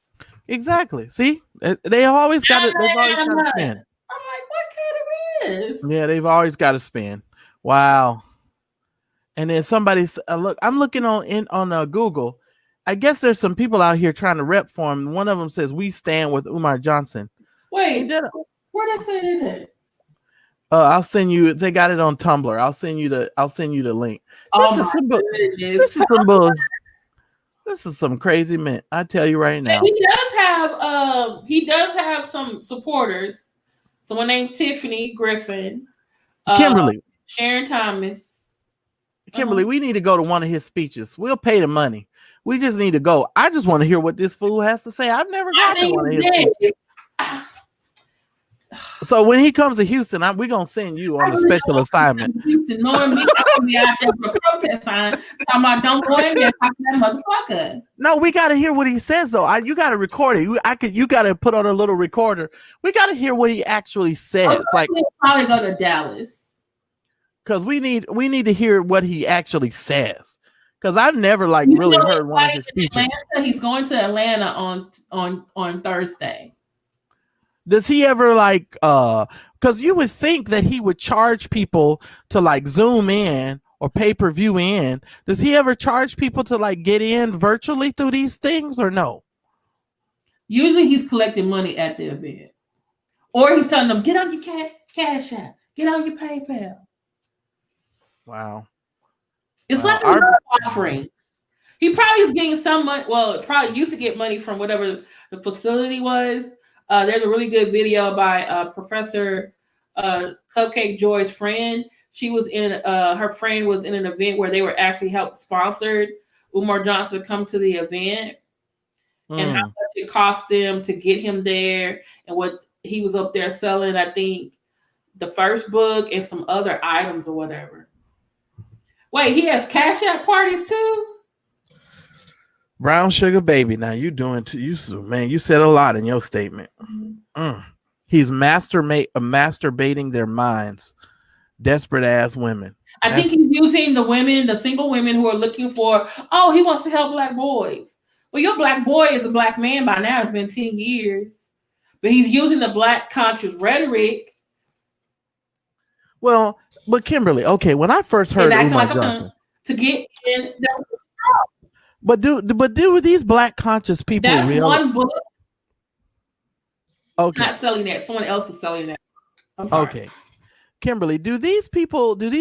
Exactly. See, they always got to spin. I'm like, what kind of is? Yeah, they've always got to spin. Wow. And then somebody I'm looking on Google. I guess there's some people out here trying to rep for him. One of them says, "We stand with Umar Johnson." Wait, where they say that? I'll send you. They got it on Tumblr. I'll send you the link. This is some crazy man. I tell you right now. And he does have some supporters. Someone named Tiffany Griffin, Kimberly, Sharon Thomas. Kimberly, we need to go to one of his speeches. We'll pay the money. We just need to go. I just want to hear what this fool has to say. I've never got to one of his speeches. So when he comes to Houston, we're gonna send you on a special assignment. Houston, knowing me, I'm gonna be out there with a protest sign talking about don't go in there, talk to that motherfucker. No, we gotta hear what he says though. You gotta record it. You gotta put on a little recorder. We gotta hear what he actually says. Like probably go to Dallas because we need to hear what he actually says. Because I've never really heard one of his speeches. He's going to Atlanta on Thursday. Does he ever because you would think that he would charge people to zoom in or pay-per-view in. Does he ever charge people to get in virtually through these things or no? Usually he's collecting money at the event. Or he's telling them, get on your Cash App, get on your PayPal. Wow. It's like a love offering. He probably is getting some money. Well, probably used to get money from whatever the facility was. There's a really good video by Professor Cupcake Joy's friend. She was her friend was in an event where they were actually helped sponsored Umar Johnson come to the event and how much it cost them to get him there and what he was up there selling. I think the first book and some other items or whatever. Wait, he has Cash App parties too? Brown sugar baby. Now you man, you said a lot in your statement. He's masturbating their minds. Desperate ass women. I think he's using the single women who are looking for, he wants to help black boys. Well, your black boy is a black man by now. It's been 10 years. But he's using the black conscious rhetoric. Well, but Kimberly, okay, when I first heard Umar Johnson, to get in But do these black conscious people realize? One book. Okay. Not selling that. Someone else is selling that. I'm sorry. Okay. Kimberly, do these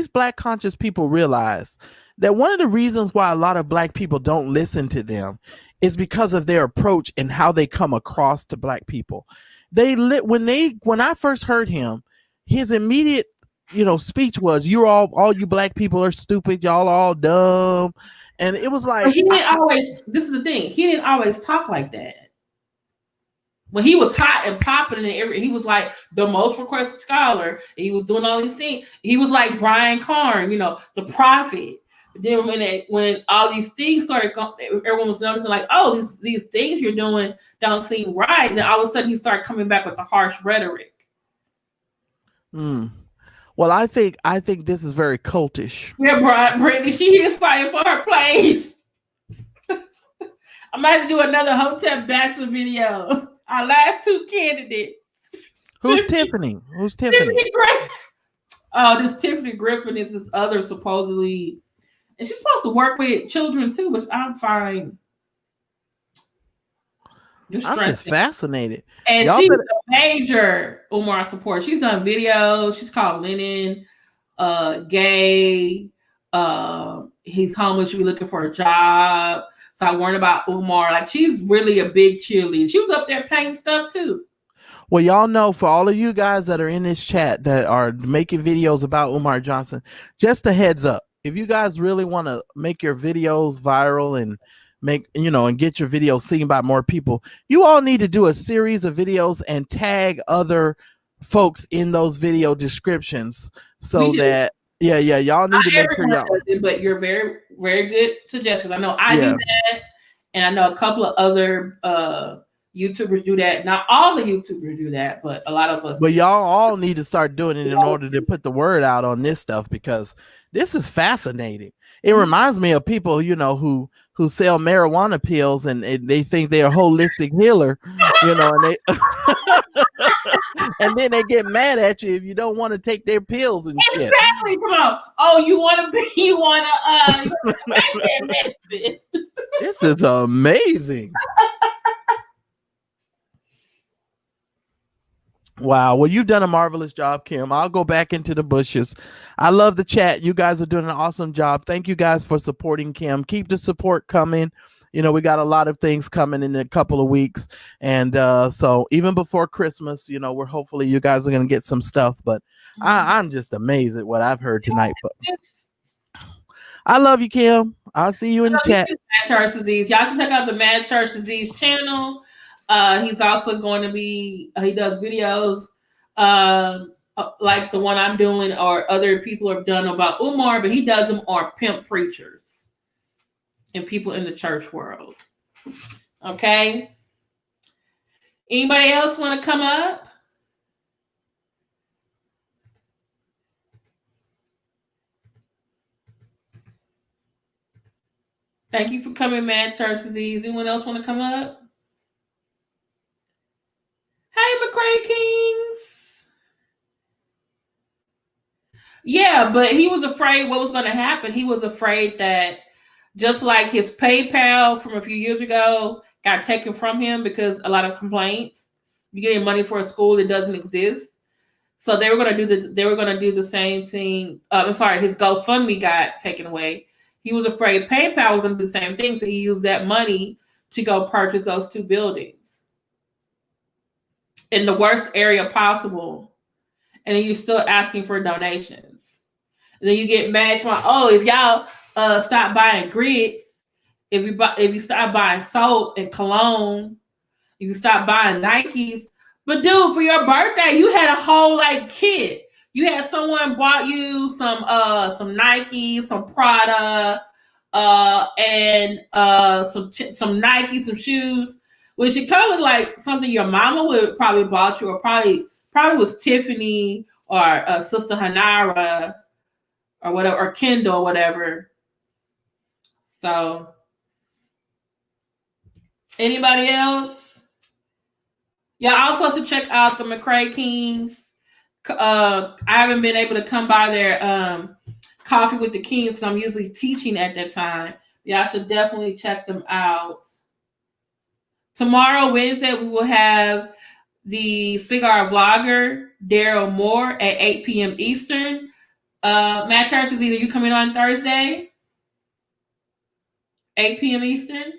black conscious people realize that one of the reasons why a lot of black people don't listen to them is because of their approach and how they come across to black people? When I first heard him, his immediate speech was, "You're all you black people are stupid, y'all are all dumb." And it was like, he didn't always. This is the thing. He didn't always talk like that. When he was hot and popping, he was like the most requested scholar. He was doing all these things. He was like Brian Carn, the prophet. Then when all these things started, everyone was noticing like, oh, these things you're doing don't seem right. And then all of a sudden he started coming back with the harsh rhetoric. Well, I think this is very cultish. Yeah, Brittany, she is fighting for her place. I might have to do another Hotel Bachelor video. Our last two candidates. Who's Tiffany? Who's Tiffany? Griffin. Oh, this Tiffany Griffin is this other supposedly, and she's supposed to work with children too, which I'm fine. I'm just fascinated. And she's a major Umar support. She's done videos. She's called Lenon, gay. He's homeless. She be looking for a job. So I warned about Umar. Like, she's really a big cheerleader. She was up there painting stuff too. Well, y'all know, for all of you guys that are in this chat that are making videos about Umar Johnson, just a heads up. If you guys really want to make your videos viral and and get your videos seen by more people, you all need to do a series of videos and tag other folks in those video descriptions so that y'all need to make sure y'all. But you're very, very good suggestions. I know I do that, and I know a couple of other YouTubers do that. Not all the YouTubers do that, but a lot of us. But y'all all need to start doing it in order to put the word out on this stuff, because this is fascinating. It reminds me of people, who sell marijuana pills and they think they're a holistic healer, and they and then they get mad at you if you don't want to take their pills and shit. Exactly. Come on. Oh, you want to This is amazing. Wow. Well, you've done a marvelous job, Kim. I'll go back into the bushes. I love the chat. You guys are doing an awesome job. Thank you guys for supporting Kim. Keep the support coming. We got a lot of things coming in a couple of weeks. And so even before Christmas, we're hopefully you guys are going to get some stuff. But I'm just amazed at what I've heard tonight. But I love you, Kim. I'll see you in the chat. Mad Church Disease. Y'all should check out the Mad Church Disease channel. He's also going to be, he does videos like the one I'm doing or other people have done about Umar, but he does them on pimp preachers and people in the church world. Okay. Anybody else want to come up? Thank you for coming, Mad Church Disease. Anyone else want to come up? Hey, McCray Kings. Yeah, but he was afraid what was going to happen. He was afraid that just like his PayPal from a few years ago got taken from him because a lot of complaints. You're getting money for a school that doesn't exist. So they were going to do the same thing. His GoFundMe got taken away. He was afraid PayPal was going to do the same thing. So he used that money to go purchase those two buildings in the worst area possible, and then you're still asking for donations. And then you get mad to if y'all stop buying grits, if you stop buying soap and cologne, if you stop buying Nikes. But dude, for your birthday, you had a whole kit. You had someone bought you some Nikes, some Prada, and some Nike, some shoes. Which it kind of looked like something your mama would probably bought you, or probably was Tiffany or Sister Hanara or whatever, or Kendall or whatever. So, anybody else? Yeah, also to check out the McCray Kings. I haven't been able to come by their Coffee with the Kings because I'm usually teaching at that time. Y'all should definitely check them out. Tomorrow, Wednesday, we will have the cigar vlogger, Daryl Moore, at 8 p.m. Eastern. Matt Church is either you coming on Thursday, 8 p.m. Eastern.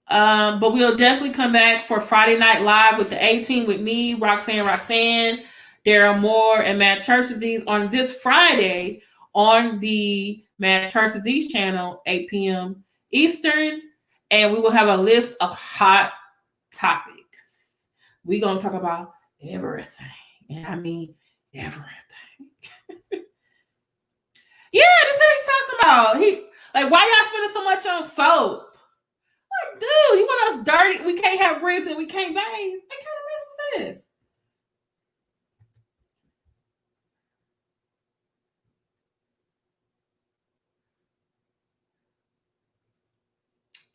But we'll definitely come back for Friday Night Live with the A-Team with me, Roxanne, Daryl Moore, and Matt Church Disease on this Friday on the Matt Church Disease channel, 8 p.m. Eastern, and we will have a list of hot topics. We're going to talk about everything, and I mean everything. Yeah, this is what he talking about. Why y'all spending so much on soap? Like, dude, you want us dirty? We can't have grease and we can't bathe. What kind of mess is this?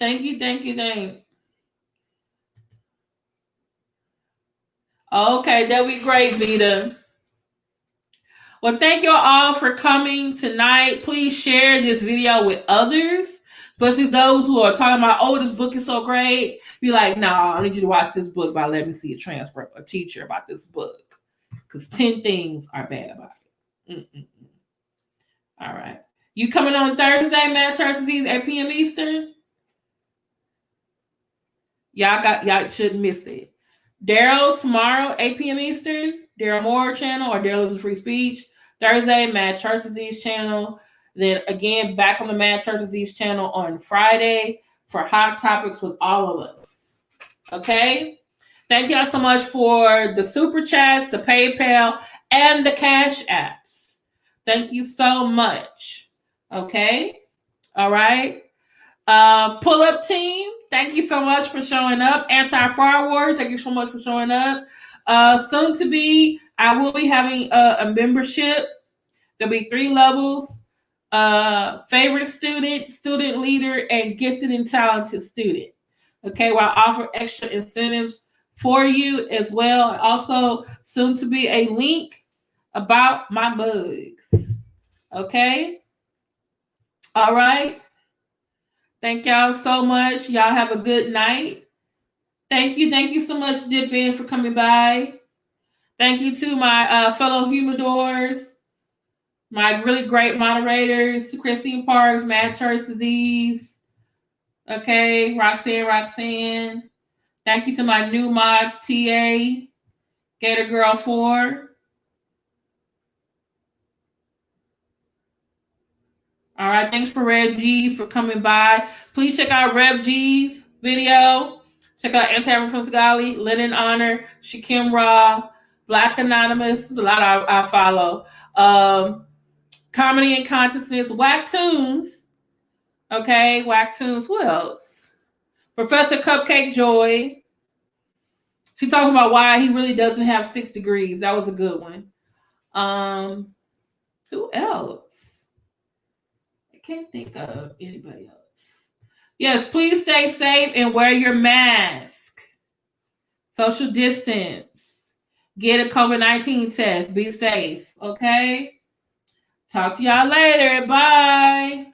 Thank you. Okay, that'd be great, Vita. Well, thank you all for coming tonight. Please share this video with others, especially those who are talking about, oh, this book is so great. Be like, no, I need you to watch this book by Let Me See a Transcript, a teacher about this book. Because 10 things are bad about it. All right. You coming on Thursday, Matt Church Disease, 8 p.m. Eastern? Y'all shouldn't miss it. Daryl tomorrow, 8 p.m. Eastern, Daryl Moore channel or Daryl Lives Free Speech. Thursday, Mad Church Disease channel. Then again, back on the Mad Church Disease channel on Friday for hot topics with all of us. Okay? Thank y'all so much for the super chats, the PayPal, and the Cash Apps. Thank you so much. Okay? All right. Pull-up team, thank you so much for showing up. Anti-Fire Wars, thank you so much for showing up. Soon to be, I will be having a membership. There'll be 3 levels. Favorite student, student leader, and gifted and talented student. Okay, where I offer extra incentives for you as well. Also, soon to be a link about my mugs. Okay? All right. Thank y'all so much. Y'all have a good night. Thank you so much, Dippin, for coming by. Thank you to my fellow humidors, my really great moderators, Christine Parks, Mad Church Disease. Okay, Roxanne. Thank you to my new mods, TA, Gator Girl 4. All right, thanks for Rev G for coming by. Please check out Rev G's video. Check out Svengalis, Lenon Honor, Shakim Raw, Black Anonymous. There's a lot I follow. Comedy and Consciousness, Whack Tunes. Okay, Whack Tunes. Who else? Professor Cupcake Joy. She talks about why he really doesn't have 6 degrees. That was a good one. Who else? Can't think of anybody else. Yes, please stay safe and wear your mask. Social distance. Get a COVID-19 test. Be safe. Okay? Talk to y'all later. Bye.